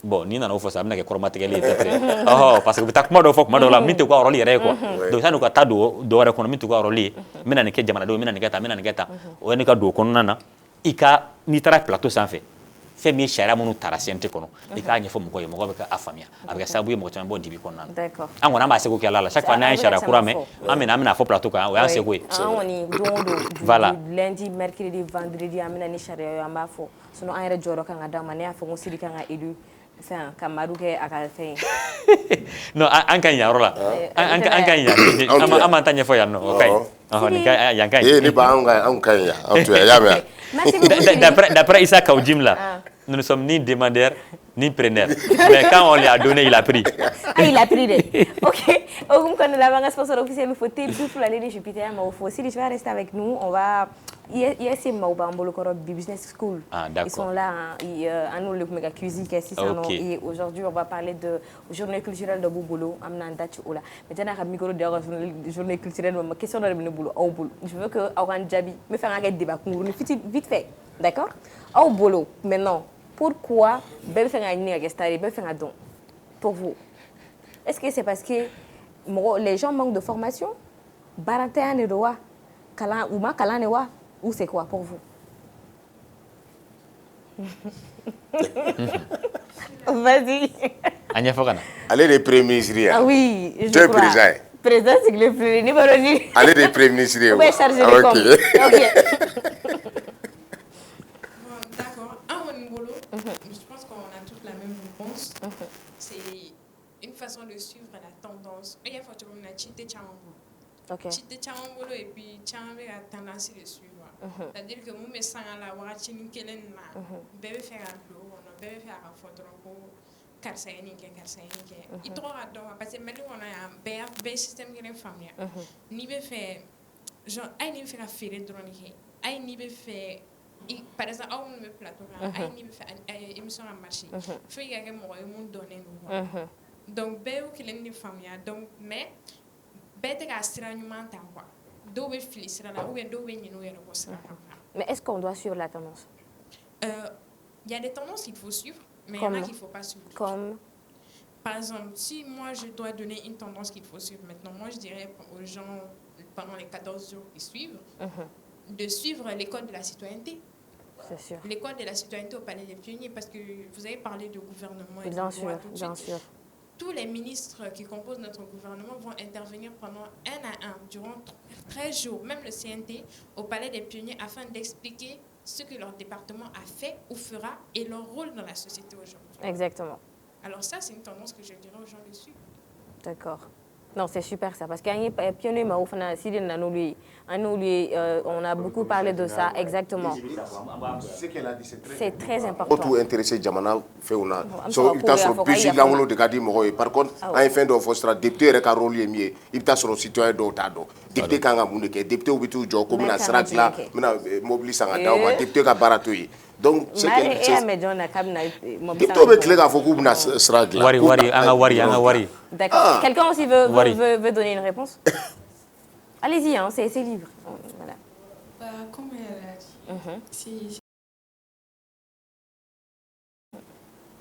bon n'i nana o fɔ sa a bɛna kɛ kɔrɔmatigɛli ye peut-être parce que u bɛ taa kuma dɔw fɔ kuma dɔw la min tɛ u ka rôle yɛrɛ ye quoi donc sanni u ka taa don dɔ wɛrɛ kɔnɔ min t'u ka rôle ye n bɛna nin kɛ jamanadenw ye n bɛna nin kɛ tan n bɛna nin kɛ tan o ye ne ka don o kɔnɔna na i ka n'i taara plateau sanfɛ fɛn min ye sariya minnu tara CNT kɔnɔ i k'a ɲɛfɔ mɔgɔw ye mɔgɔw bɛ a faamuya a bɛ kɛ sababu ye mɔgɔ caman bɔ dibi kɔnɔna na an kɔni an b'a seko kɛ ala la chaque fois n'an ye sariya kura mɛn an bɛna fɔ plateau kan o y'an seko ye an kɔni don o don voilà lundi mercredi vendredi an bɛna ni sariya ye an b'a fɔ sinon an yɛrɛ jɔyɔrɔ kan ka d'an ma ne y'a fɔ ko Sidi kan ka élu fɛn ka Madu kɛ a ka fɛn non an ka ɲi yan yɔrɔ la an ka ɲi yan an m'an ta ɲɛfɔ yan nɔ o ka ɲi yan ka ɲi ne ba anw ka ɲi yan anw to yan y'a mɛn d'après Issa Kaoudjim là nous ne sommes ni demandeurs ni preneurs mais quand on lui a donné il a pris il a pris ok on connaît la sponsor officiel faut Tip Souffle l'année de Jupiter mais faut aussi tu vas rester avec nous on va il y a ces Maubambolo Business School. Ah, d'accord. Ils sont là, à nous le méga cuisine et aujourd'hui on va parler de journée culturelle de Boubolo, Amnandachi Ola. Maintenant à micro de journée culturelle, ma question de boulot au boulot. Je veux que Awan Djabi me fasse un débat vite fait. D'accord? Au boulot. Maintenant, pourquoi ben faire un négociation, ben faire un don pour vous? Est-ce que c'est parce que les gens manquent de formation? Barantéan et Roa, Kalan ou Ma Kalan et Wa? Ou c'est quoi pour vous? Vas-y. Anya Fogana. Allez les premiers ministres. Ah oui, je tu es crois. président. Président, c'est le premier numéro 10. Allez les premiers ministres. Vous pouvez charger les comptes. D'accord. À mon niveau, je pense qu'on a toutes la même réponse. C'est une façon de suivre la tendance. Il y a forcément une chité chamambo. Chité chamambo et puis chamambo a tendance de suivre. C'est-à-dire que nous me sens à la watching kelen na bébé faire un peu, on bébé faire un photo pour karsaïnique. Il trouve à dos parce que maintenant on a un système qui est familier. Ni be fait genre ay ni faire affaire drone qui ay ni be fait par exemple on me plateau ay ni be fait émission à marché faut y avoir moi mon donner nous donc bébé qui est ni familier donc mais bête à stranyement ta quoi. Mais est-ce qu'on doit suivre la tendance? Il y a des tendances qu'il faut suivre, mais il y en a qu'il ne faut pas suivre. Comme? Par exemple, si moi je dois donner une tendance qu'il faut suivre maintenant, moi je dirais aux gens pendant les 14 jours qui suivent, de suivre l'école de la citoyenneté. C'est sûr. L'école de la citoyenneté au Palais des Pionniers, parce que vous avez parlé de gouvernement et bien de sûr, droit tout de bien suite. sûr. Tous les ministres qui composent notre gouvernement vont intervenir pendant 1 à 1, durant 13 jours, même le CNT, au Palais des Pionniers, afin d'expliquer ce que leur département a fait ou fera et leur rôle dans la société aujourd'hui. Exactement. Alors ça, c'est une tendance que je dirais aux gens de suivre. D'accord. Non, c'est super ça, parce qu'il y a pionnier, on a beaucoup parlé de ça, exactement. Ce qu'elle a dit, c'est très important. Tout intéressé, Jamana fait on a. Il t'a sur PJ l'angle de Gadi Moroy. Par contre, à fin de Fostra, député est carré mieux. Il t'a sur citoyen d'autado. Député Kanga Mouneke, député ou bitu Joko, Mina Srakla, Mina Mobili Sangadawa, député Kabaratui. Donc, c'est que député avec les gars, faut qu'on a Srakla. Wari. D'accord. Quelqu'un aussi veut donner une réponse? Allez-y, hein, c'est libre. Voilà. Comme elle a dit,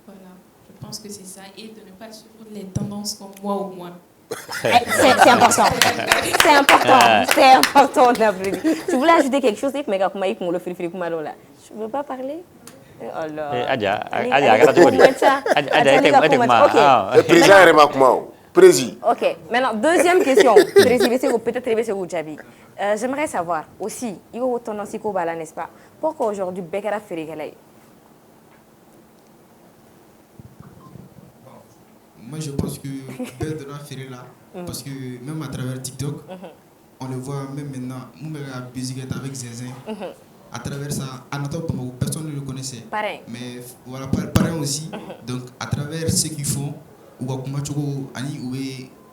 voilà, je pense que c'est ça. Et de ne pas suivre les tendances comme moi ou moi. C'est important. C'est important. Tu voulais ajouter quelque chose? Je ne veux pas parler. Oh là. Ok, maintenant, deuxième question. Peut-être Djabi. J'aimerais savoir aussi, il y a tendance à n'est-ce pas? Pourquoi aujourd'hui, Bekara Ferregalay? Moi, je pense que Bekara Ferregalay, parce que même à travers TikTok, on le voit même maintenant, Moumera Béziguette avec Zézin. À travers ça, à notre époque, personne ne le connaissait. Pareil. Mais voilà, pareil aussi. Donc, à travers ce qu'ils font, ou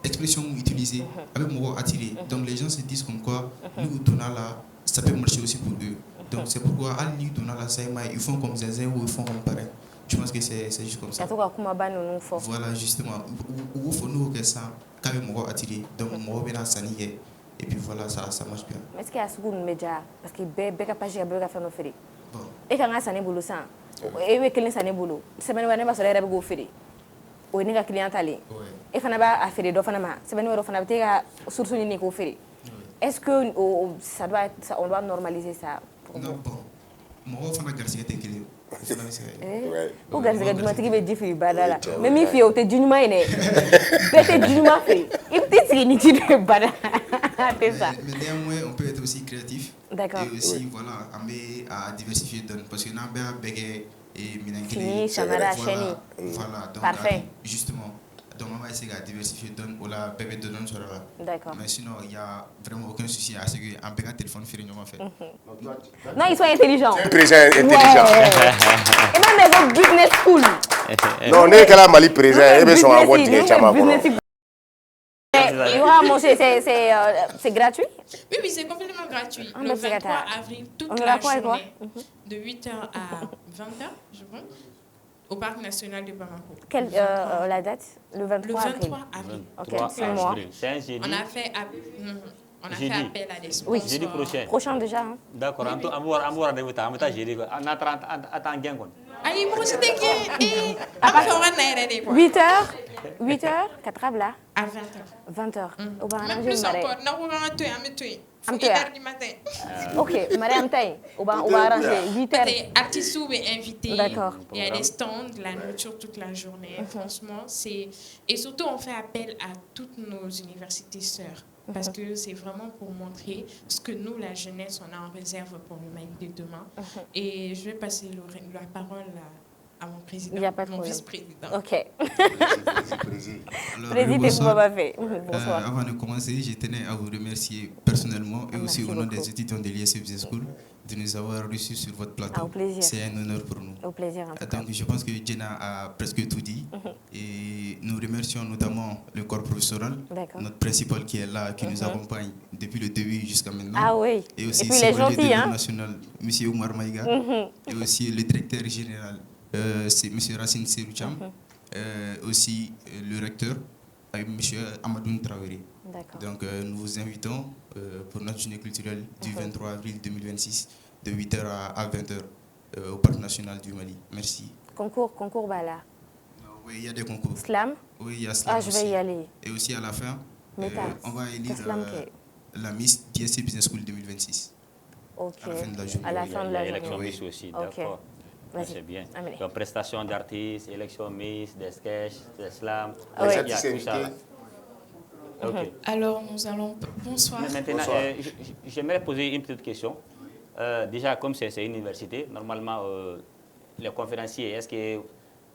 expression utilisée, avec mon attiré. Donc, les gens se disent comme quoi, nous, Donala, ça peut marcher aussi pour eux. Donc, c'est pourquoi, à nous, Donala, ils font comme Zézin ou ils font comme pareil. Je pense que c'est juste comme ça. Voilà, justement. Ou faut nous que ça, quand même, mon attiré. Donc, mon bien sanier. Et puis voilà, ça marche bien. Mais est-ce qu'il y a ce qu'on média? Parce que Beka Pachi a besoin de faire nos fériés. Et quand on a sané boulot ça, et oui, quelqu'un sané boulot. C'est même pas ça, il y a beaucoup de fériés. Ou il y a des clients allés. Et quand on a à faire des offres, c'est même pas ça, il y a source de nico fériés. Est-ce que ça doit être, on doit normaliser ça? Non, bon. Moi, on fait la garçon qui est inquiet. Ou garçon qui m'a dit que je suis badala. Mais mi fille, tu es d'une main, peut-être d'une main fait. Et peut-être que ni d'une badala. Mais néanmoins, on peut être aussi créatif. D'accord. Et aussi, voilà, amener à diversifier donne. Parce que nous avons bégué et Fini, Chamara, Chéni. Voilà, donc parfait. Justement. Donc on va essayer de diversifier donne ou la bébé de donne sur là. D'accord. Mais sinon, il n'y a vraiment aucun souci à ce qu'un bégué téléphone fait rien fait. Non, ils sont intelligents. Présent intelligent. Et même vos business school. Non, on est que là, Mali présent. Et bien, on va voir Il y aura à manger, c'est gratuit? Oui, c'est complètement gratuit. Ah, Le mais c'est 23 gratuit. avril, toute On la aura quoi et quoi? journée, de 8h à 20h, je pense, au Parc national de Bamako. La date? Le 23 avril. Le 23 avril. Ok, c'est moi. C'est un jeudi. On a fait appel à des sponsors. Oui, jeudi prochain. Prochain déjà. Hein. D'accord, on va rendez-vous. On va jeudi. On attend bien. Allez, moi, je t'ai dit. À partir de 8h 8h, 4h là. À 20h. 20h. Même plus encore. On va rentrer à 1h du matin. Ok, Mariam Tay. On va arranger 8h. Artistes ou invités. D'accord. Il y a des stands, de la nourriture toute la journée. Franchement, c'est... Et surtout, on fait appel à toutes nos universités sœurs. Parce que c'est vraiment pour montrer ce que nous, la jeunesse, on a en réserve pour le Mali de demain. Et je vais passer la parole à mon président, mon vice-président. Ok. Bonsoir. Avant de commencer, je tenais à vous remercier personnellement et aussi au nom des étudiants de l'ISF Business School de nous avoir reçus sur votre plateau. C'est un honneur pour nous. Au plaisir. Donc, je pense que Jenna a presque tout dit. Et nous remercions notamment le corps professoral, notre principal qui est là, qui nous accompagne depuis le début jusqu'à maintenant. Ah oui. Et aussi les gentils, hein? National, M. Oumar Maïga. Et aussi le directeur général, c'est M. Racine Seroucham. Aussi le recteur, M. Amadoun Traoré. Donc nous vous invitons pour notre journée culturelle du 23 avril 2026 de 8h à 20h au Parc national du Mali. Merci. Concours là. Oui, il y a des concours. Slam? Oui, il y a slam. Je vais y aller. Et aussi à la fin, on va élire la Miss DSC Business School 2026. Ok. À la fin de la journée. À la fin de la journée. Élection Miss aussi, d'accord. C'est bien. Donc, prestation d'artistes, élection Miss, des sketchs, des slams, il y a tout ça. Okay. Alors, nous allons... Bonsoir. Maintenant, j'aimerais poser une petite question. Déjà, comme c'est une université, normalement, les conférenciers, est-ce que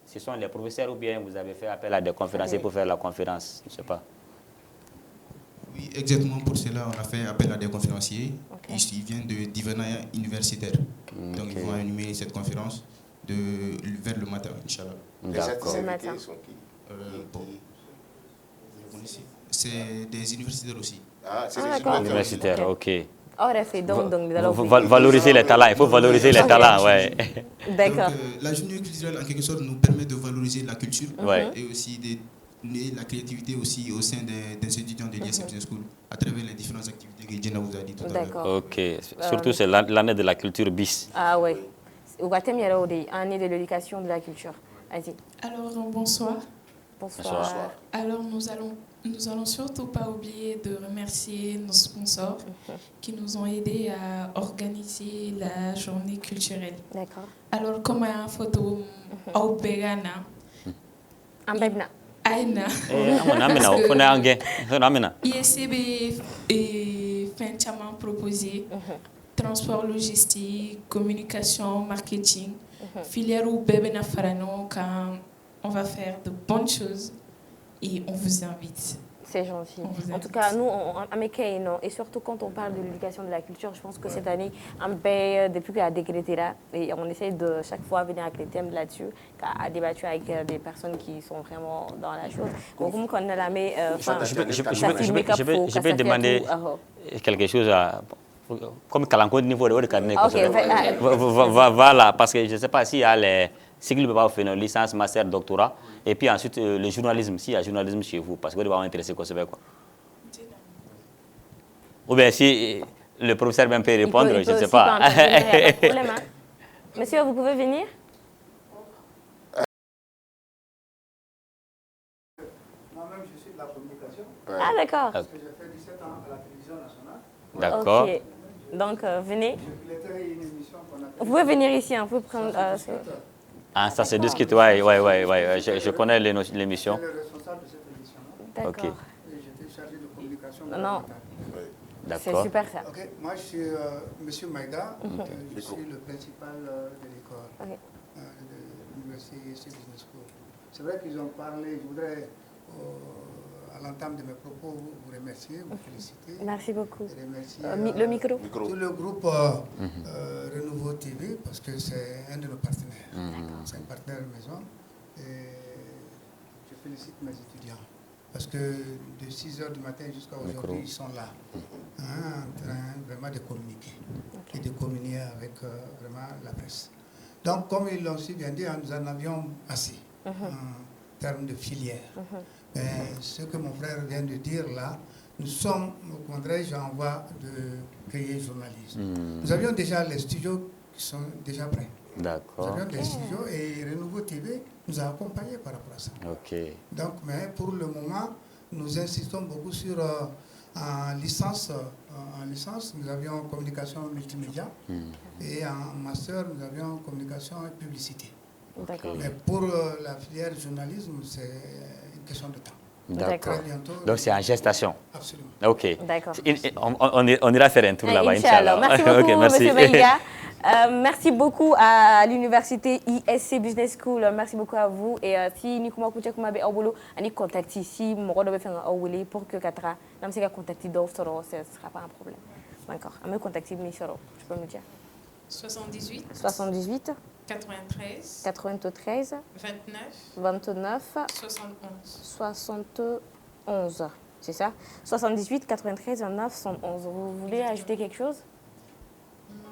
ce sont les professeurs ou bien vous avez fait appel à des conférenciers pour faire la conférence? Je ne sais pas. Oui, exactement pour cela, on a fait appel à des conférenciers. Ils viennent de divers universitaires. Donc, ils vont animer cette conférence vers le matin, Inch'Allah. D'accord. Les invités sont qui? C'est des universitaires aussi. Ah, c'est des universitaires, ok. Valoriser les talents, il faut valoriser les talents, ouais. D'accord. La journée culturelle, en quelque sorte, nous permet de valoriser la culture et aussi de la créativité aussi au sein des étudiants de l'ISF Business School à travers les différentes activités que Jenna vous a dit tout à l'heure. Ok, surtout c'est l'année de la culture bis. Ah oui. Année de l'éducation de la culture. Vas-y. Alors, bonsoir. Bonsoir. Alors, nous allons surtout pas oublier de remercier nos sponsors qui nous ont aidés à organiser la journée culturelle. D'accord. Alors, comme un photo au Begana. Ambegna. Aina. ISCB fait un proposé. Transport logistique, communication, marketing, filière ou bébé na farano quand on va faire de bonnes choses et on vous invite. C'est gentil. En tout cas, nous, et surtout quand on parle de l'éducation de la culture, je pense que cette année, depuis qu'il a décrété là, et on essaie de chaque fois venir avec des thèmes là-dessus, a débattu avec des personnes qui sont vraiment dans la chose. Je vais demander quelque chose comme Kalanko niveau de carnet. Voilà, parce que je ne sais pas s'il y a les cycles de licence, master, doctorat, et puis ensuite le journalisme, s'il y a journalisme chez vous, parce que vous êtes intéressé quoi. Ou bien si le professeur même peut répondre, je ne sais pas. Monsieur, vous pouvez venir? Moi-même, je suis de la communication. Ah, d'accord. Parce que j'ai fait 17 ans à la télévision nationale. D'accord. Okay. Donc, venez. Une émission qu'on appelle... Vous pouvez venir ici, vous pouvez prendre... Ah, ça c'est discute, ouais. Je connais l'émission. Je suis le responsable de cette émission-là. D'accord. Okay. Et j'étais chargé de communication. Non. D'accord. C'est super ça. Ok, moi je suis Monsieur Maïga, je suis le principal de l'école de l'Université Business School. C'est vrai qu'ils ont parlé, je voudrais à l'entame de mes propos vous remercier, vous féliciter. Merci beaucoup. Remercier, le micro. Tout le groupe Renouveau TV, parce que c'est un de nos partenaires. C'est un partenaire maison. Et je félicite mes étudiants. parce que de 6 h du matin jusqu'à aujourd'hui, ils sont là, en train vraiment de communiquer et de communier avec vraiment la presse. Donc, comme ils l'ont si bien dit, nous en avions assez en termes de filière. Mais ce que mon frère vient de dire là, nous sommes, comment dirais-je, en voie de créer journalisme. Nous avions déjà les studios qui sont déjà prêts. D'accord. Nous avions des studios et Renouveau TV nous a accompagnés par rapport à ça. Donc, mais pour le moment, nous insistons beaucoup sur en licence, nous avions communication multimédia et en master, nous avions communication et publicité. Mais pour la filière journalisme, c'est une question de temps. D'accord. Donc c'est en gestation. Absolument. Ok. D'accord. On ira faire un tour là-bas, Inch'Allah. Merci beaucoup, Monsieur Maïga. Merci beaucoup à l'université ISC Business School. Merci beaucoup à vous. Et si nous avons contacté ici, pour que Katra, nous avons contacté d'autres, ce ne sera pas un problème. D'accord. On va contacter Ministre. Tu peux me dire 78. 93. 29. 71. C'est ça 78, 93, 29, 71. Vous voulez ajouter quelque chose?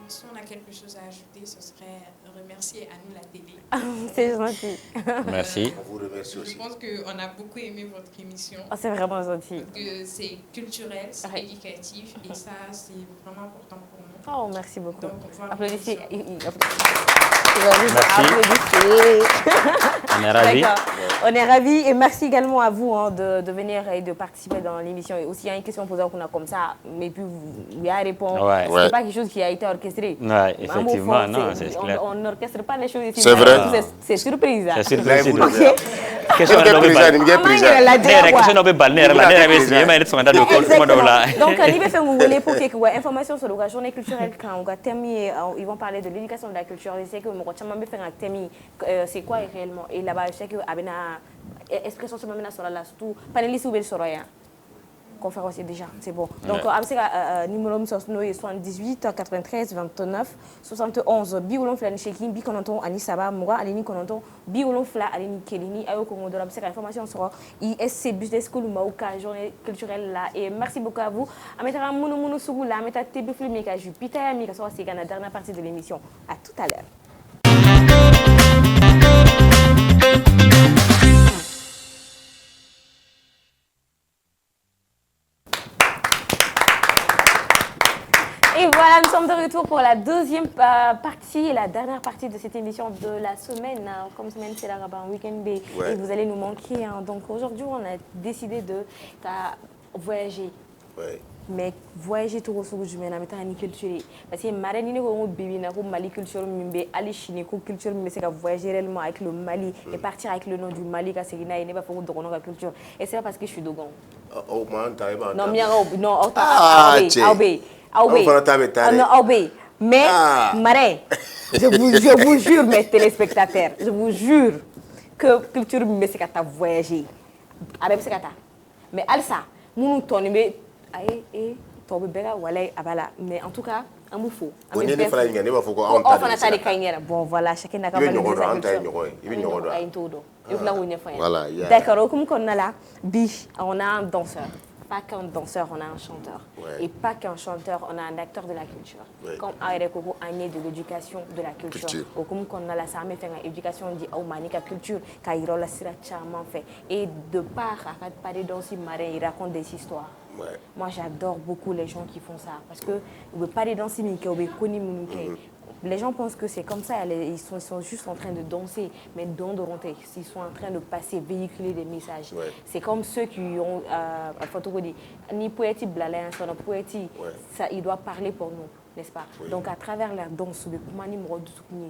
Si on a quelque chose à ajouter, ce serait remercier à nous la télé. C'est gentil. Merci. On vous remercie aussi. Je pense qu'on a beaucoup aimé votre émission. Oh, c'est vraiment gentil. C'est culturel, c'est éducatif et ça, c'est vraiment important pour nous. Oh, merci beaucoup. Donc, applaudissez. Merci. On est ravis. On est ravis et merci également à vous de venir et de participer dans l'émission. Et aussi, il y a une question posée qu'on a comme ça, mais puis vous y répondre. Ouais. C'est pas quelque chose qui a été orchestré. Ouais, effectivement, non, c'est clair. On n'orchestre pas les choses ici. C'est vrai. C'est surprise. C'est surprise. Question de donc, information sur la journée culturelle quand ils vont parler de l'éducation de la culture. Je sais que c'est quoi réellement. Et là-bas, je sais que expression sur la surtout panéliste ou conférence déjà, c'est bon. Donc, numéro 78 93 29 71 biolon flan cheki bi kononton ani saba moga alini kononton biolon fla alini kelini ayo kongo de la information sur ISC Business School Mauka journée culturelle là et merci beaucoup à vous. Ametara munu sugu la meta tebe flumi ka Jupiter mi ka so c'est la dernière partie de l'émission. À tout à l'heure. Et voilà, nous sommes de retour pour la deuxième partie et la dernière partie de cette émission de la semaine. Comme semaine, c'est la Rabat Weekend Bay et vous allez nous manquer. Donc aujourd'hui, on a décidé de voyager. Ouais. Mais voyager tout au du même temps culture parce que marraine ni ko bibi na ko Mali culture mimbe ali chine ko culture mais c'est voyager réellement avec le Mali et partir avec le nom du Mali ka c'est na pas pour dogono ka culture et c'est pas parce que je suis dogon. Oh man, taïba. Non, non, mais Marais, je vous jure mes téléspectateurs, je vous jure que culture mimbe c'est ka voyager. Avec c'est ka mais alsa nous tourner mais en tout cas, un moufou. Bon, voilà, chacun n'a qu'à voilà. D'accord, comme on a là, on a un danseur. Pas qu'un danseur, on a un chanteur. Ouais. Et pas qu'un chanteur, on a un acteur de la culture. Ouais. Comme Aïrekoko, Aïné de l'éducation de la culture. Ou comme on a la Samé fait l'éducation de la culture, Kairo la sira charmant fait. Et de part, à parler danser marin, il raconte des histoires. Ouais. Moi, j'adore beaucoup les gens qui font ça. Parce que vous ne parlez danser, mais les gens pensent que c'est comme ça, ils sont juste en train de danser, mais ils sont en train de passer, véhiculer des messages. Ouais. C'est comme ceux qui ont, ni poétique, ça, il doit parler pour nous, n'est-ce pas? Oui. Donc à travers la danse,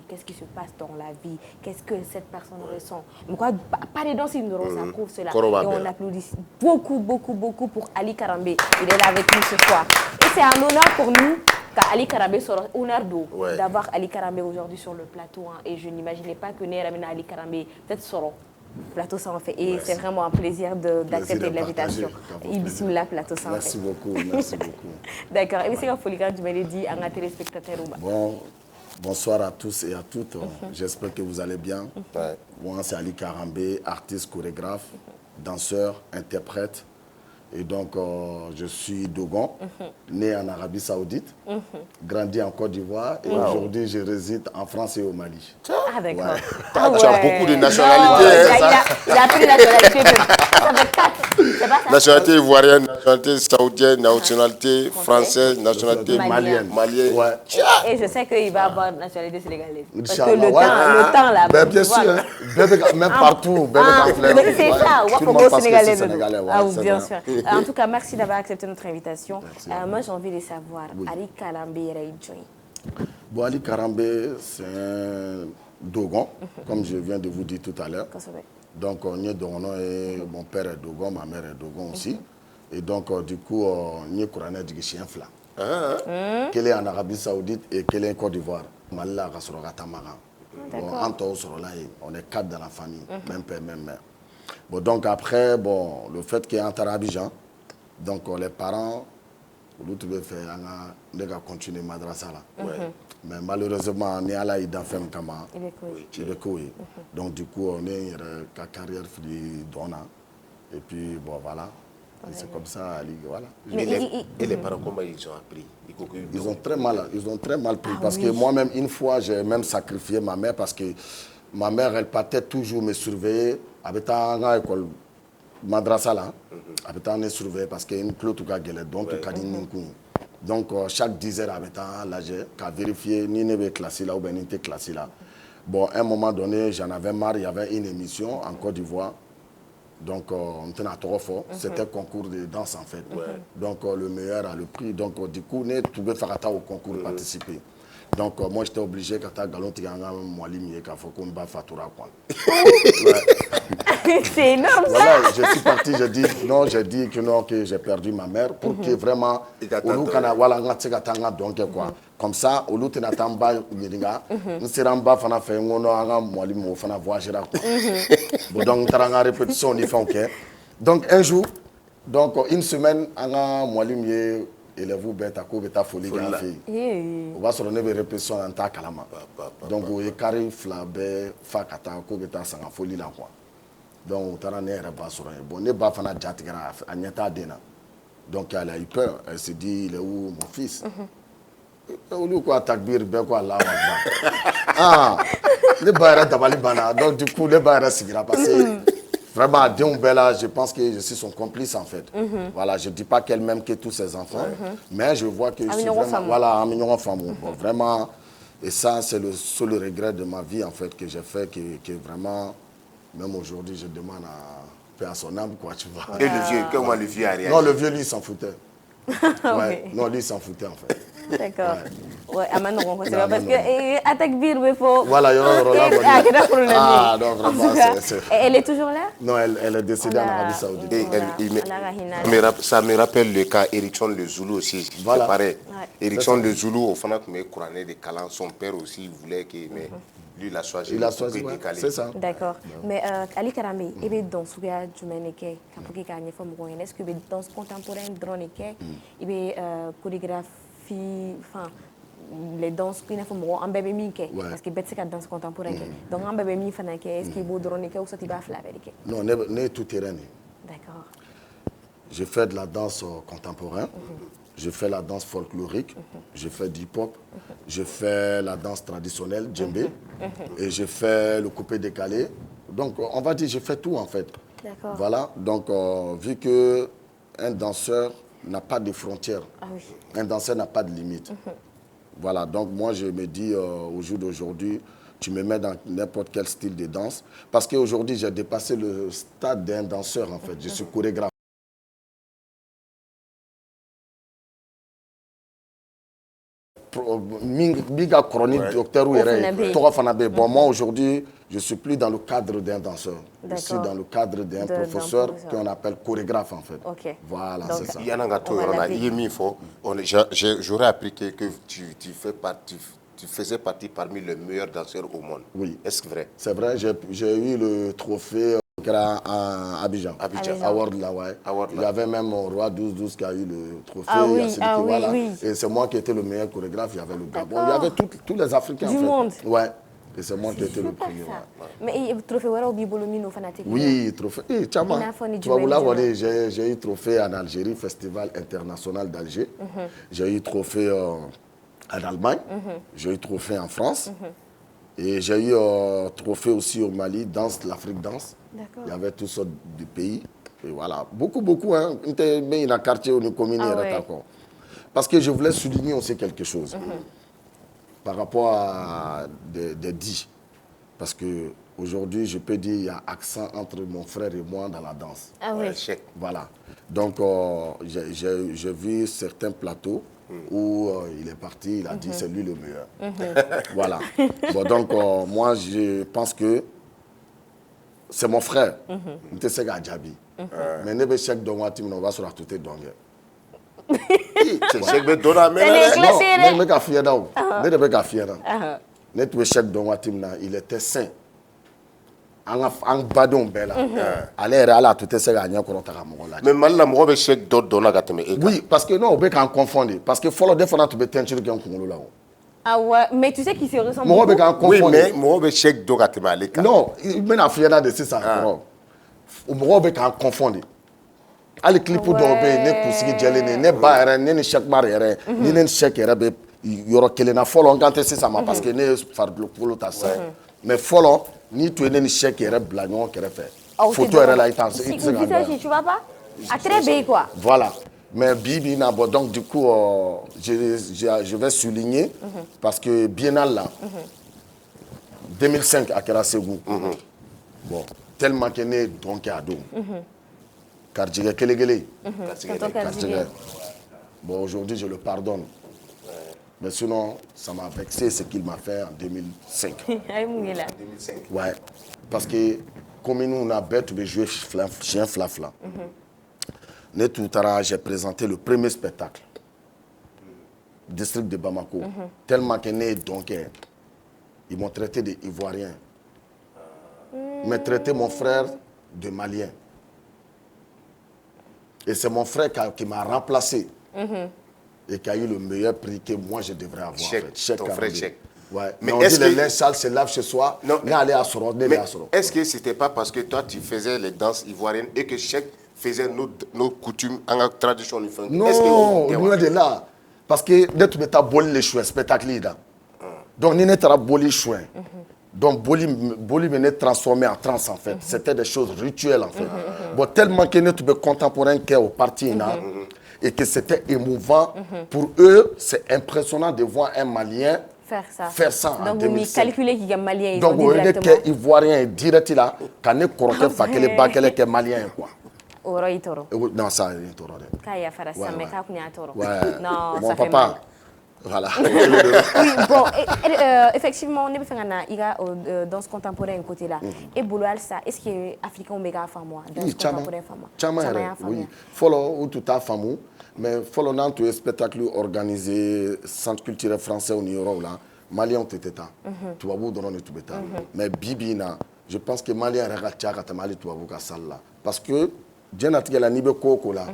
qu'est-ce qui se passe dans la vie, qu'est-ce que cette personne ressent. Pas les danses, ils ça prouve cela. Et on applaudit beaucoup pour Ali Karambé. Il est là avec nous ce soir. Et c'est un honneur pour nous. Ali Karambé sera honneur d'avoir Ali Karambé aujourd'hui sur le plateau. Et je n'imaginais pas que Néramina Ali Karambé peut-être sera plateau sans fait. Et c'est vraiment un plaisir d'accepter l'invitation. Bismillah, plateau sans fait. Merci beaucoup, merci beaucoup. D'accord. Et c'est quoi Foligan, tu m'avais dit à un téléspectateur ou pas? Bon, bonsoir à tous et à toutes. J'espère que vous allez bien. Moi, c'est Ali Karambé, artiste, chorégraphe. danseur, interprète. Et donc, je suis Dogon, né en Arabie Saoudite, grandi en Côte d'Ivoire et aujourd'hui, je réside en France et au Mali. Ah, d'accord. Ouais. Tu as beaucoup de nationalités. Il a pris la nationalité. Ça fait 4. C'est pas ça? Nationalité ivoirienne, nationalité saoudienne, nationalité française, nationalité malienne. Ouais. Et je sais qu'il va avoir une nationalité sénégalaise. Parce que Inch'Allah, le temps là. Ben, bien sûr, hein. Même partout. C'est ça, tout le monde pense que c'est Sénégalais. sénégalais. Ouais, Ah oui, c'est bien vrai. sûr. En tout cas, merci d'avoir accepté notre invitation. Moi, j'ai envie de savoir, Oui. Ali Kalambe Reidjoy. Bon, Ali Karambe, c'est un Dogon, comme je viens de vous dire tout à l'heure. Donc, on est Dogon et mon père est Dogon, ma mère est Dogon aussi. Et donc, du coup, on est Kourané du chien fla. Qu'elle est en Arabie Saoudite et qu'elle est en Côte d'Ivoire. Malila Rasoroga Tamara. On est 4 dans la famille, même père, même mère. Bon, donc après, bon, le fait qu'il y ait un Abidjan, donc les parents, l'autre veut faire, on a continuer madrasa là. Mais malheureusement, on est allé dans Femme Kama. Il est cool. Donc du coup, on est en carrière de Dona. Et puis, bon, voilà. C'est comme ça, voilà. Et les parents, comment ils ont appris? Ils ont très mal pris. Parce que moi-même, une fois, j'ai même sacrifié ma mère parce que ma mère, elle partait toujours me surveiller. Elle était en école madrasa là. Elle était en surveiller parce qu'il y a une clôture qui est donc donc chaque 10 heures, elle était là, qu'à vérifier ni ne classé là ou bien n'était classé là. Bon, à un moment donné, j'en avais marre. Il y avait une émission en Côte d'Ivoire. Donc, on était à trop fort. C'était un concours de danse, en fait. Donc, le meilleur a le prix. Donc, du coup, on pouvait faire au concours participer. Donc, moi, j'étais obligé, quand tu as galon, tu as un limier, qu'il faut qu'on bat Fatoura. C'est énorme, ça. Voilà, je suis parti, j'ai dit que non, que j'ai perdu ma mère pour que vraiment, comme ça, au lieu de n'attendre nous serons pas fan fait on fana voyagera bon donc on a répétition ni fait donc un jour donc une semaine on a élève vous bête à quoi bêta folie on va se donner des répétitions en ta kalama donc au carré flabé fakata ko bêta sans folie là quoi donc on a né pas sur bon ne pas fana jatigra anyata dena donc elle a eu peur, elle s'est dit il est où mon fils quoi takbir be quoi là le bayra tabali bana donc du coup le bayra sigira passer vraiment Dieu bella je pense que je suis son complice en fait voilà je dis pas qu'elle m'aime que tous ses enfants mais je vois que je suis vraiment voilà un femme vraiment et ça c'est le seul regret de ma vie en fait que j'ai fait que vraiment même aujourd'hui je demande à faire son âme quoi tu vois. Et le vieux comment le vieux a réagi? Non le vieux lui il s'en foutait. Ouais. Non lui il s'en foutait en fait. D'accord. Ouais, maintenant on sait pas parce que attaque bir mais faut. Voilà, il y a un problème. Ah non vraiment c'est. Elle est toujours là? Non, elle est décédée en Arabie Saoudite. Ça me rappelle le cas Erickson le Zoulou aussi. Voilà. C'est pareil. Erickson le Zoulou au fond mais couronné de Kalan son père aussi voulait que mais lui il a choisi c'est ça. D'accord. Mais Ali Karambe, il y a dans ce cas du Ménéké, quand il y a une femme est-ce que danse contemporaine drone il y a chorégraphie enfin les danses qui ne font pas en bébé minké parce que c'est une danse contemporaine donc en bébé mi fana ke est-ce qu'il beau drone ke ou ça tu vas flaver ke non ne tout terrain. D'accord. Je fais de la danse contemporaine. Je fais la danse folklorique, je fais du hip-hop, je fais la danse traditionnelle, djembé, et je fais le coupé décalé. Donc, on va dire, je fais tout en fait. D'accord. Voilà, donc, vu qu'un danseur n'a pas de frontières, un danseur n'a pas de limite. Voilà, donc moi, je me dis, au jour d'aujourd'hui, tu me mets dans n'importe quel style de danse, parce qu'aujourd'hui, j'ai dépassé le stade d'un danseur en fait, je suis chorégraphe. Biga chronique docteur ou bon moi aujourd'hui je suis plus dans le cadre d'un danseur. Je suis dans le cadre d'un professeur qu'on appelle chorégraphe en fait. Voilà, c'est ça. J'aurais appris que tu faisais partie parmi les meilleurs danseurs au monde. Oui. Est-ce vrai? C'est vrai, j'ai eu le trophée à Abidjan. Award là, ouais. Il y avait même mon roi 12-12 qui a eu le trophée. Et c'est moi qui étais le meilleur chorégraphe. Il y avait le Gabon. Il y avait tous les Africains. Du monde. Ouais. Et c'est moi qui ai été le premier. Mais trophée ou Bibolomino fanatique? Oui, trophée. Tu vois, j'ai eu trophée en Algérie, Festival international d'Alger. J'ai eu trophée en Allemagne. J'ai eu trophée en France. Et j'ai eu trophée aussi au Mali, l'Afrique danse. Il y avait toutes sortes de pays. Et voilà, beaucoup. Hein. Mais il y a un quartier où nous communions. Parce que je voulais souligner aussi quelque chose par rapport à des dits. Parce qu'aujourd'hui, je peux dire qu'il y a accent entre mon frère et moi dans la danse. Ah oui. Voilà. Donc, j'ai vu certains plateaux où il est parti, il a dit c'est lui le meilleur. Voilà. Bon, donc, moi, je pense que c'est mon frère. Je sais qu'il Djabi. Mais ne be chèque on va se retrouver dans le c'est chèque de donner mais ne fier d'au ne de be fier ne tu chèque don il était sain en badon bela aller ala tout est ça nya ko ta mo la mais mal la mo be chèque do dona ga teme oui parce que non on peut qu'en confondre parce que follow des fois tu be tenture qui en kongolo là. Ah ouais, mais tu sais qui se ressemble beaucoup. Oui, mais moi be chèque do ga teme ale ka non mais na fier de ça o mo be qu'en confondre ali clip do be ne kusigi jele ne ba yɛrɛ ne ni chèque bar yɛrɛ ni ne chèque yɛrɛ be yɔrɔ kelen na fɔlɔ n kan tɛ sisan ma parce que ne farikolo ta sa mais fɔlɔ ni tu ye ne ni chèque yɛrɛ bila ɲɔgɔn kɛrɛfɛ photo yɛrɛ la i t'en se ka dɔn tu vas pas à très bien quoi voilà mais bibi na bon donc du coup je vais souligner parce que biennale là 2005 à Kera Ségou bon tellement que ne donc à don Kardjigé Kelégélé. Bon, aujourd'hui, je le pardonne. Mais sinon, ça m'a vexé ce qu'il m'a fait en 2005. 2005. Ouais. Parce que, comme nous, on a bête, on a joué chien flafla. J'ai présenté le premier spectacle. District de Bamako. Tellement qu'il est donc, ils m'ont traité d'Ivoirien. Ils m'ont traité mon frère de Malien. Et c'est mon frère qui m'a remplacé et qui a eu le meilleur prix que moi je devrais avoir. Chèque, ton frère chèque. Ouais. Mais on dit le linge sale se lave chez soi. Non. Est-ce que ce n'était pas parce que toi tu faisais les danses ivoiriennes et que chèque faisait nos coutumes, en tradition? Non, loin de là. Parce que dès que tu as bolé les chouins, spectacle là. Donc ni n'était pas bolé chouin. Donc, Boli venait transformer en trans, en fait. C'était des choses rituelles, en fait. Bon, tellement que nous contemporains qui au parti, et que c'était émouvant. Pour eux, c'est impressionnant de voir un Malien faire ça en 2005. Donc, vous calculez qu'il y a Malien. Donc, vous voyez qu'il est Ivoirien direct là, quand il croque fakele bakele que Malien, quoi. Non, ça, il est toro. Non, mon papa. Voilà. Oui, bon, effectivement, on est dans ce contemporain côté là. Et Bouloal, ça, est-ce que les Africains ont méga femme dans ce contemporain femme? Oui, follow ou tout à femme, mais follow dans tous les spectacles organisés, centre culturel français au Nioro là, Malien ont été là. Tu vas vous donner tout bêta. Mais Bibina, je pense que Malien regarde quand Mali tu vas vous salle là, parce que Dieu n'a pas la nibe koko là.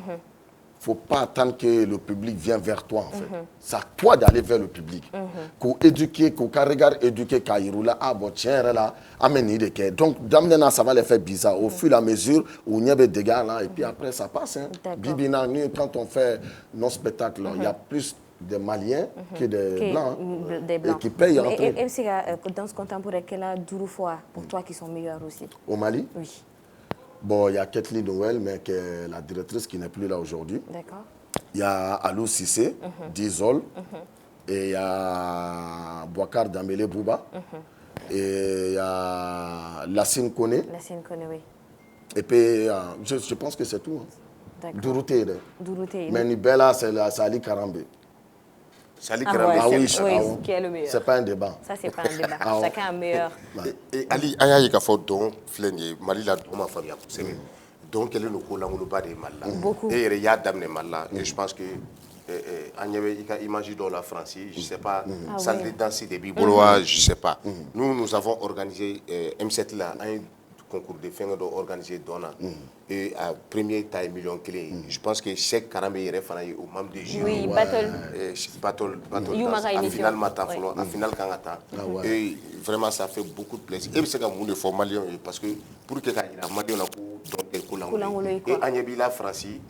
Il ne faut pas attendre que le public vienne vers toi, en fait. C'est à toi d'aller vers le public. Qu'on éduque, qu'on regarde éduquer Kairou là, ah bon, tiens, là, amène des quais. Donc, d'amener ça va les faire bizarre. Au fur et à mesure, où il y a des dégâts là, et puis après, ça passe. Hein. Bibina, quand on fait nos spectacles, il y a plus de Maliens que de Blancs. Des Blancs. Et qui payent en Et c'est dans ce contemporain, quelle a deux fois pour toi qui sont meilleurs aussi? Au Mali? Oui. Bon, il y a Kathleen Noël, mais qui est la directrice qui n'est plus là aujourd'hui. D'accord. Il y a Alou Sissé, d'Isol. Et il y a Bouakar Dambélé Bouba. Et il y a Lassine Kone. Lassine Kone, oui. Et puis, je pense que c'est tout. Hein. D'accord. Dourouté. Mais Nibella, c'est Ali Karambe. Sali Karambe. Ah oui, qui est le meilleur. C'est pas un débat. Ça, c'est pas un débat. Chacun a un meilleur. Et Ali, il y a un don, Mali la don, ma famille, c'est vrai. Donc, quel est le coup là, on ne pas de mal là. Beaucoup. Et il y a d'amener mal là. Et je pense que il y a imagine dans la France, je ne sais pas, salle de danse des Bibolois, je ne sais pas. Nous avons organisé M7 là, un concours de fɛngɛ dɔ organiser dɔn et à premier taille million kelen je pense que Cheikh Karambe yɛrɛ fana ye au membre de jury oui battle a final ma taa fɔlɔ a final kan ka taa et vraiment ça fait beaucoup de plaisir e bɛ se ka mun de fɔ maliyɛnw ye parce que pour que ka yira maliyɛnw na ko dɔn tɛ ko lankolon ye et an ɲɛ b'i la Faransi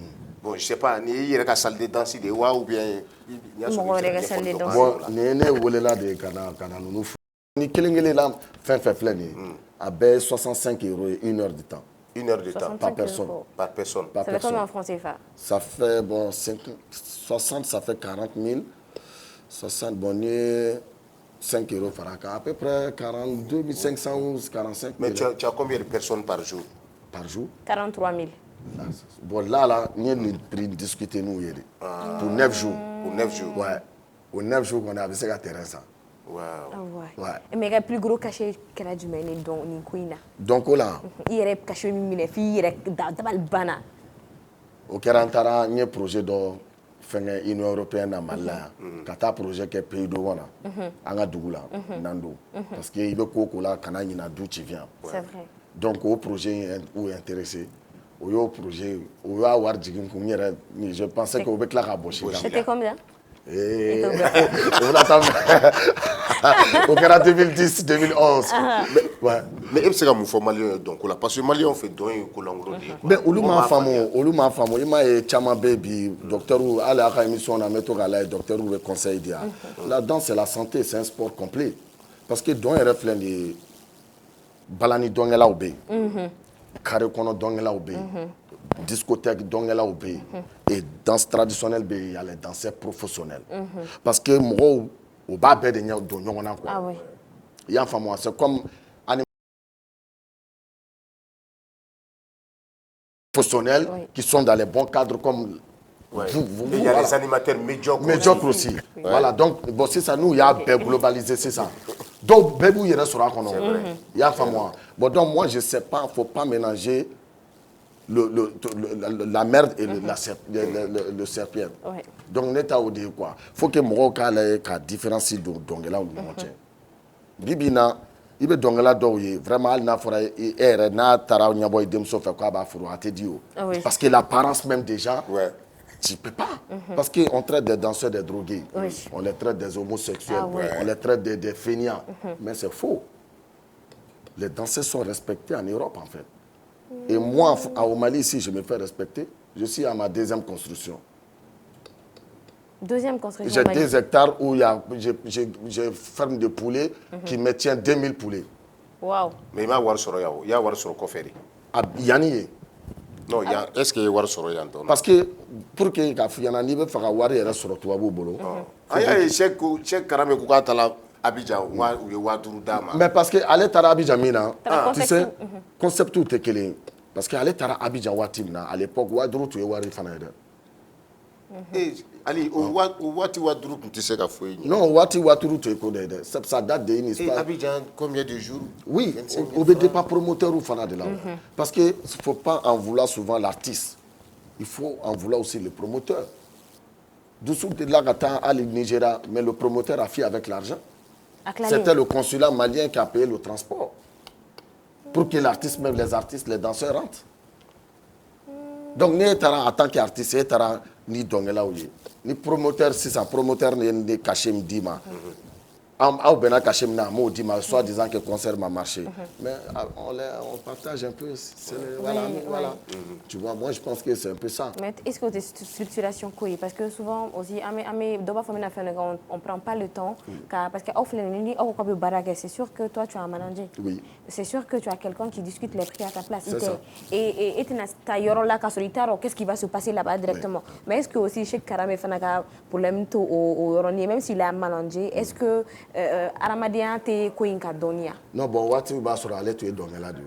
bon je sais pas ni y'i yɛrɛ ka salle de danse de wa ou bien mɔgɔ wɛrɛ ka salle de danse bon nin ye ne welela de ka na ninnu fo ni kelen-kelen la fɛn fɛn filɛ nin ye a bɛɛ 65 € et 1 heure de temps. 1 heure de temps par personne. Par personne. Ça fait combien en francs CFA? Ça fait, bon, 60, ça fait 40 000. 60, bon, 5 € par à peu près 42 500 ou 45 000. Mais tu as combien de personnes par jour? Par jour? 43 000. Bon, là, nous avons discuté, nous, pour 9 jours. Pour 9 jours? Ouais. Pour 9 jours, on a vu ça terrain ça. Wow. Ouais. Mais le plus gros cachet qu'elle a du mène donc ni kuina. Donc là. Il y a cachet mine fille il y a d'abal bana. Au Kerantara, il y a un projet de l'Union européenne à Malaya. Quand un projet qui est pays de Wana, à Dougoula, Nando. Parce qu'il veut qu'on a d'où tu viens. C'est vrai. Donc au projet où est intéressé. Au projet, au avoir je pensais qu'on avait clair à bosser. C'était combien? Et on attend au 2010 2011 mais e bɛ se ka mun fɔ maliyɛnw ye donc la parce que maliyɛnw fɛ dɔn ye ko lankolon de ye mais olu m'a faamu i m'a ye caman bɛ bi docteur hali a ka émission na n bɛ to k'a lajɛ docteur bɛ conseil di yan la danse c'est la santé c'est un sport complet parce que dɔn yɛrɛ filɛ nin ye balani dɔnkɛlaw bɛ yen carré kɔnɔ dɔnkɛlaw bɛ yen discothèque dɔnkɛlaw bɛ yen et danse traditionnelle bɛ yen il y a les danseurs professionnels parce que mɔgɔw o b'a bɛɛ de don ɲɔgɔn na quoi i y'a faamu c'est comme professionnels qui sont dans les bons cadres comme il y a les animateurs médiocres aussi. Voilà, donc bon, c'est ça, nous, il y a globalisé, c'est ça. Donc, bébou, il y a sur il y a fait moi. Bon, donc, moi, je ne sais pas, il ne faut pas mélanger la merde et le serpent. Donc, on est à dire quoi? Il faut que moi, je différencie donc là où nous Bibina, il veut donc là vraiment il n'a pas n'a tara nyabo idem so fait quoi ba furu atedi parce que l'apparence même déjà tu peux pas parce que on traite des danseurs des drogués on les traite des homosexuels on les traite des fainéants mais c'est faux. Les danseurs sont respectés en Europe en fait et moi au Mali ici je me fais respecter, je suis à ma deuxième construction. Deuxième construction. J'ai 2 hectares où j'ai ferme de poulets qui me tient 2000 poulets. Wow. Mais il y a war soro yawo, il y a war soro koferi. Yani. Non, il y a est-ce que war soro yanto? Parce que pour que ka fiyana ni be faga wari yɛrɛ sɔrɔ tubabu bolo. Aya Cheikh Karambe ko ka tala Abidjan ou ye wa duru dama. Mais parce que ale tara Abidjan mina, tu sais, concept tout est kelen. Parce que ale tara Abidjan wati mina à l'époque wa duru tu ye wari fana yɛrɛ. Ali, Wati Wadrou, tu sais qu'à fouiller. Non, Wati Wadrou, tu es connu. Ça date de une histoire. Et Abidjan, combien de jours? Oui, on ne veut pas promoteur ou fan de là. Parce qu'il ne faut pas en vouloir souvent l'artiste. Il faut en vouloir aussi le promoteur. Dessous de là, à Nigeria, mais le promoteur a fait avec l'argent. C'était le consulat malien qui a payé le transport. Pour que l'artiste, même les artistes, les danseurs rentrent. Donc, ni en tant qu'artiste, ni dongela ni promoteur si ça promoteur ni caché dima au bena caché na mo dima soit disant que le concert m'a marché mais on partage un peu voilà. Tu vois, moi je pense que c'est un peu ça. Mais est-ce que des structurations quoi parce que souvent aussi on prend pas le temps parce que c'est sûr que toi tu as un manager. Oui. C'est sûr que tu as quelqu'un qui discute les prix à ta place. Et qu'est-ce qui va se passer là-bas directement. Mais est-ce que aussi chez Karambe Fanaka pour même même s'il a mélangé, est-ce que Aramadia te koinka donia? Non, bon, Wati va sur aller tu es dongela du.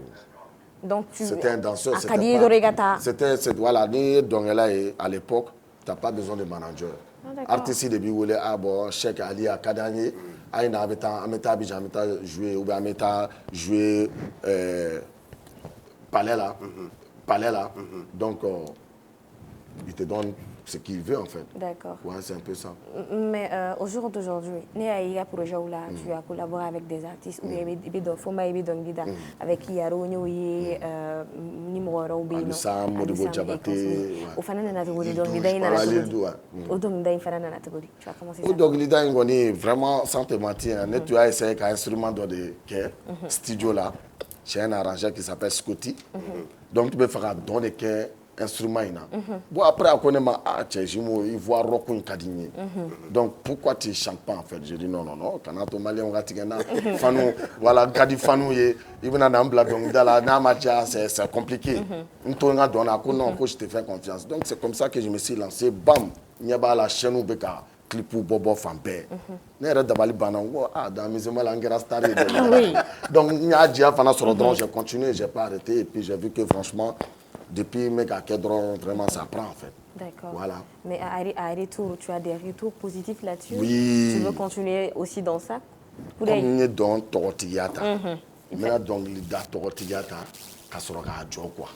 Donc c'était un danseur, c'était voilà, ni dongela à l'époque, tu n'as pas besoin de manager. Artiste de biwole abo Cheikh Ali a Kadanye, aina abeta ameta Abidjan ameta jouer ou bien ameta jouer palais là. Donc il te donne ce qu'il veut en fait. D'accord. Ouais, c'est un peu ça. Mais au jour d'aujourd'hui, il y a un projet où là, tu as collaboré avec des artistes, ou avec Yaro, Nimoro, Alissa, Modibo Diabaté. Au Fanana, tu as commencé ça. Donc, l'idée, vraiment, sans te mentir, tu as essayé qu'un instrument dans des studios là, chez un arrangeur qui s'appelle Scotty. Donc, tu peux faire un don de instrument. Bon, après, on connaît ma il voit rock une cadigné. Donc, pourquoi tu ne chantes pas en fait? Je dis non. Quand on m'a dit, on va Fanou, voilà, Gadi Fanou, il vient dans la donc, dans la Namadia, c'est compliqué. Je te fais confiance. Donc, c'est comme ça que je me suis lancé. Bam, il y a la chaîne où clip pour Bobo Fambé. Donc, j'ai continué, je n'ai pas arrêté. Et puis, j'ai vu que franchement, depuis Mega Kedron, vraiment, ça prend en fait. D'accord. Voilà. Mais à retour, tu as des retours positifs là-dessus? Oui. Tu veux continuer aussi dans ça? Comme on est dans Torotigata. Maintenant, donc, l'idée Torotigata, Kasoroga Adjo, quoi.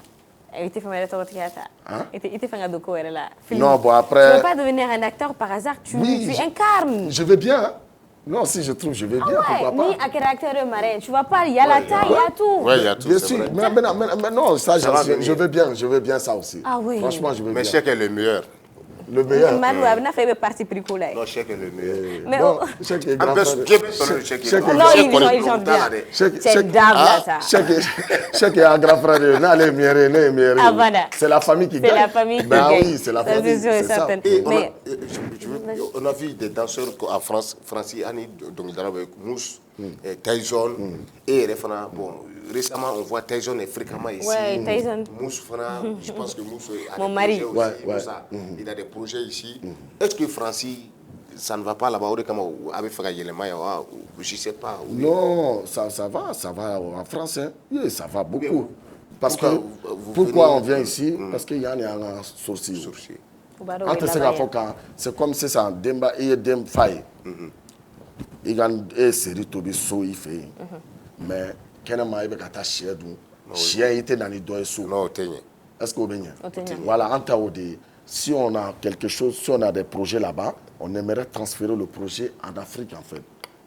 Il était fait Torotigata. Il était fait là. Non, bon, après. Tu ne veux pas devenir un acteur par hasard, tu incarnes. Je vais bien, hein. Non, si je trouve, je vais bien, pourquoi pas. Ni à caractère marin, tu vas pas, il y a la taille, il y a tout. Oui, il y a tout. Bien sûr, mais non, ça, je veux bien ça aussi. Ah oui. Franchement, je veux bien. Mais Cheikh est le meilleur. Le meilleur. Malou a fait partie bricolée. Non, Cheikh est le meilleur. Mais bon, Cheikh est grand frère. Non, il chante bien. C'est dame là, ça. Cheikh est un grand frère. N'allez mierer. C'est la famille qui gagne. C'est la famille qui gagne. gagne. Oui, c'est la famille. C'est certain. On a vu des danseurs en France, Francis Annie, donc avec Mousse, Tyson, et bon, récemment on voit Tyson est fréquemment ici. Ouais, Tyson. Mousse, je pense que Mousse a mon des mari. projets aussi. Il a des projets ici. Est-ce que Francis, ça ne va pas là-bas avec je ne sais pas. Non, ça va en France. Hein. Oui, ça va beaucoup. Parce pourquoi on vient ici? Parce qu'il y a un sourcil. C'est comme si ça demba et dem faille. Il y a une série de so il fait. Mais quand on a un chien, chien était dans les doigts sous. Est-ce qu'on est? Voilà, en temps de si on a quelque chose, si on a des projets là-bas, on aimerait transférer le projet en Afrique en fait,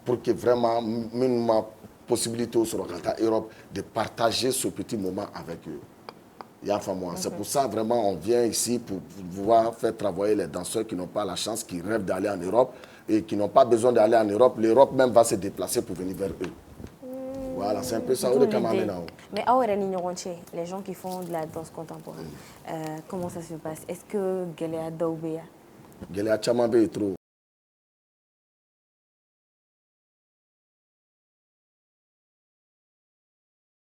pour que vraiment ma possibilité sur l'Europe de partager ce petit moment avec eux. C'est pour ça vraiment on vient ici pour pouvoir faire travailler les danseurs qui n'ont pas la chance, qui rêvent d'aller en Europe et qui n'ont pas besoin d'aller en Europe. L'Europe même va se déplacer pour venir vers eux. Voilà, c'est un peu ça. Mais les gens qui font de la danse contemporaine, comment ça se passe? Est-ce que Gelea Daoubea? Gelea Chamambe est trop.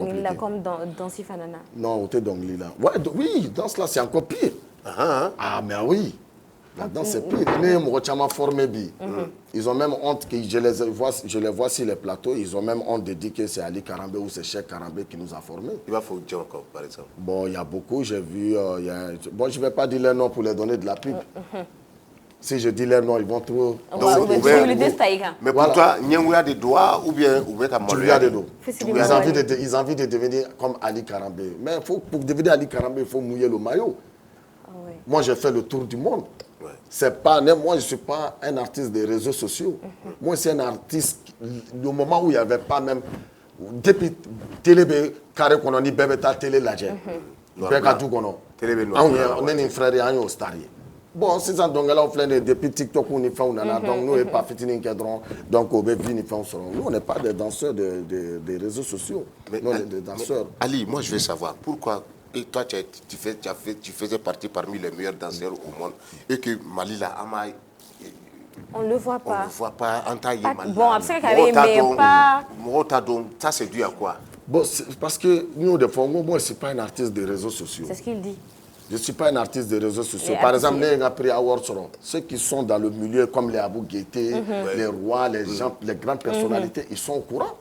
Là, comme dans Sifanana. Non, tu es dans Lila. Ouais, oui, dans cela, c'est encore pire. Ah, mais oui. Là-dedans, c'est pire. Ils ont même honte que je les vois sur les plateaux. Ils ont même honte de dire que c'est Ali Karambé ou c'est Cheikh Karambé qui nous a formés. Il va faut dire encore, par exemple. Bon, il y a beaucoup. J'ai vu. Bon, je ne vais pas dire leur nom pour les donner de la pub. Si je dis leur nom, ils vont trop. Mais pour toi, Nyangouya de doigts ou bien Kamaloya de dos. Ils ont envie de devenir comme Ali Karambé. Mais pour devenir Ali Karambé, il faut mouiller le maillot. Moi, j'ai fait le tour du monde. C'est pas, moi, je ne suis pas un artiste des réseaux sociaux. Moi, c'est un artiste, au moment où il n'y avait pas même. Depuis télé, carré qu'on a dit, bébé, ta télé, là, j'ai. On est un frère et un star. Bon, c'est ça, donc là, on fait depuis TikTok, on est fait, donc nous, on n'est pas fitting cadron, donc on est venu faire, nous, on n'est pas des danseurs des réseaux sociaux. Mais, non, des danseurs. Ali, moi, je veux savoir pourquoi. Et toi, tu faisais partie parmi les meilleurs danseurs au monde. Et que Malila Amaï. On ne le voit pas. On ne le voit pas. Bon, après, mais pas. Ça, c'est dû à quoi? Bon, parce que nous, des fois, moi, je ne suis pas un artiste des réseaux sociaux. C'est ce qu'il dit. Je ne suis pas un artiste des réseaux sociaux. Par exemple, ceux qui sont dans le milieu, comme les Abou Guété, les rois, les gens, les grandes personnalités, ils sont au courant.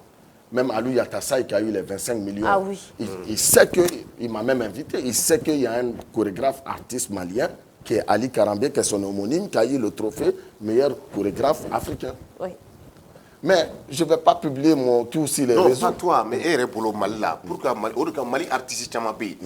Même Alou Yatassaï qui a eu les 25 millions. Ah oui. Il sait qu'il m'a même invité. Il sait qu'il y a un chorégraphe artiste malien qui est Ali Karambé, qui est son homonyme, qui a eu le trophée meilleur chorégraphe africain. Oui. Mais je ne vais pas publier mon tout sur les réseaux. Non, pas toi, mais elle est pour le Mali là. Pourquoi Mali artiste Chamabé?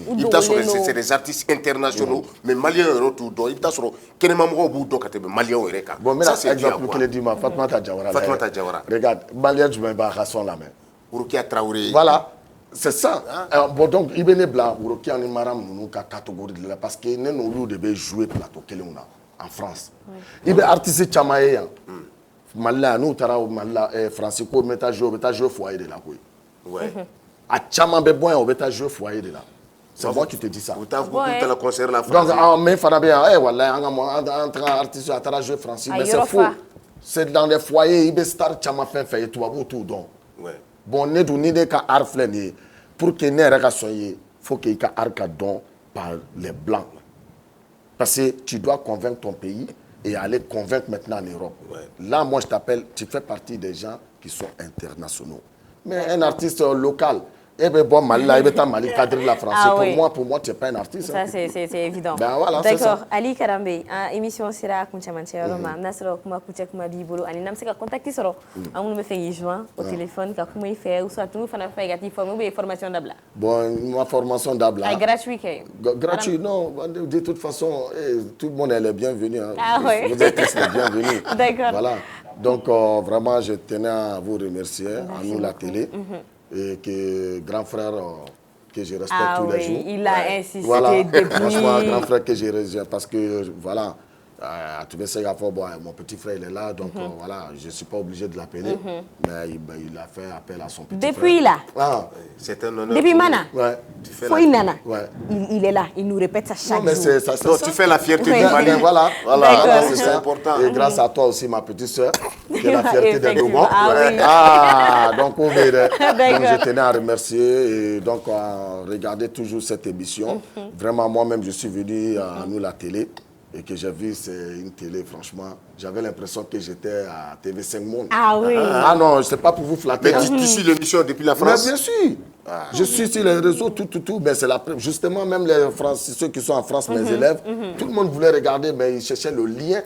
C'est des artistes internationaux, mais Maliens sont tout dans. Il t'a sur Kenemamro Boudon quand tu es Malien au Reka. Bon, mais là, c'est exemple que le dit Fatoumata Diawara. Fatoumata Diawara. Regarde, Malien, je me bats à son la main. Urukia Traoré. Voilà. C'est ça. Alors, bon, donc, il est blanc, Urukia en Maram, nous, catégorie de là, parce que nous devons jouer plateau en France. Il est artiste Chamaé. Malila nous tara malila Francisco beta jouer foyer de là quoi. Ouais. A chama be bon on beta jouer foyer de là. C'est moi qui te dis ça. Vous t'avez beaucoup de concert la France. Donc en main fana bien voilà en artiste à tara jouer Francis mais c'est faux. C'est dans les foyers il be star chama fait tout abou tout donc. Ouais. Bon ne du ni de ka art fleni pour que ne reka soyer faut que ka art ka don par les blancs. Parce que tu dois convaincre ton pays et aller convaincre maintenant en Europe. Ouais. Là, moi, je t'appelle, tu fais partie des gens qui sont internationaux. Mais un artiste local, eh bien, bon, Mali, Mali, cadre la France. Pour moi, tu n'es pas un artiste. Ça, c'est évident. Ben, voilà, d'accord. Ali Karambe, émission sera Nasro, Kuma Kucha, Kuma Bibolo, Ali Namseka, contacter Soro. On me fait joindre au téléphone, Kakuma fait, ou soit tout, Fana fait gâti, formation d'abla. Bon, ma formation d'abla. Gratuit, gratuit, non. De toute façon, tout le monde est le bienvenu. Ah oui. Vous êtes tous les bienvenus. D'accord. Voilà. Donc, vraiment, je tenais à vous remercier, à nous, la télé. Et que grand frère que je respecte tous les jours. Il a insisté voilà. depuis. Franchement, grand frère que je respecte parce que voilà, mon petit frère il est là, donc voilà, je ne suis pas obligé de l'appeler, mais il a fait appel à son petit frère. Depuis là. C'est un honneur. Depuis Mana. Ouais. Nana. Ouais. Il est là, il nous répète ça chaque jour. Donc tu fais la fierté du Mali. Voilà, c'est important. Et grâce à toi aussi, ma petite soeur, qui est la fierté des Dogons. Donc je tenais à remercier et donc regarder toujours cette émission. Vraiment, moi-même, je suis venu à nous la télé. Et que j'ai vu, c'est une télé, franchement, j'avais l'impression que j'étais à TV5 Monde. Ah oui. Ah non, je sais pas pour vous flatter. Mais tu suis l'émission depuis la France? Mais bien sûr. Je suis sur les réseaux, tout. Mais c'est justement, même ceux qui sont en France, mes élèves, tout le monde voulait regarder, mais ils cherchaient le lien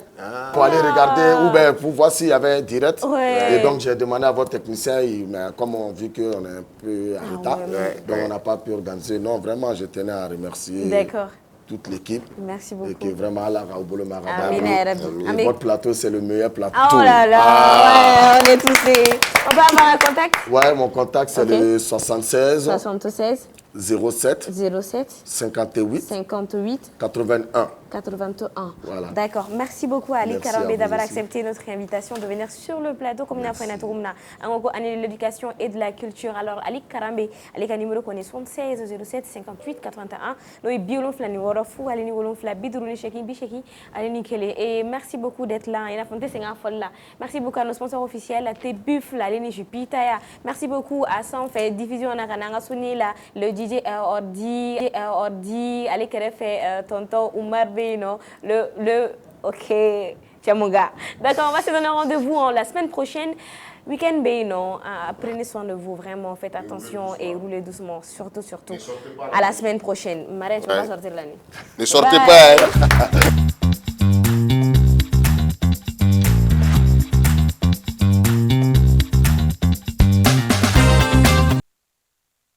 pour aller regarder, ou bien pour voir s'il y avait un direct. Ouais. Et donc, j'ai demandé à votre technicien, mais comme on vit qu'on est un peu en retard, donc on n'a pas pu organiser. Non, vraiment, je tenais à remercier. D'accord. Toute l'équipe. Merci beaucoup. Et que vraiment, Allah Raoubolo Maraba. Et votre plateau, c'est le meilleur plateau. Oh là là, ouais, on est tous des... On peut avoir un contact? Ouais, mon contact, c'est le 76 07 58 81. Voilà. D'accord. Merci beaucoup Ali Karambe d'avoir accepté notre invitation de venir sur le plateau comme une fois l'éducation et de la culture. Alors Ali Karambe, Ali ka numéro qu'on est 76 07 58 81. Nous biolon fla numéro fou ali numéro fla bidrouni cheki bicheki ali nikele. Et merci beaucoup d'être là. Il a fonté c'est un folle là. Merci beaucoup à nos sponsors officiels, la T-Buff, la Leni Jupiter. Merci beaucoup à San fait diffusion na kananga suni là le DJ Ordi Ali Kere fait tonton Oumar ok, tiens mon gars. D'accord, on va se donner rendez-vous la semaine prochaine. Week-end Bénon, prenez soin de vous, vraiment, faites attention et roulez doucement, surtout. À la semaine prochaine. Marraine, tu vas sortir l'année. Ne sortez pas.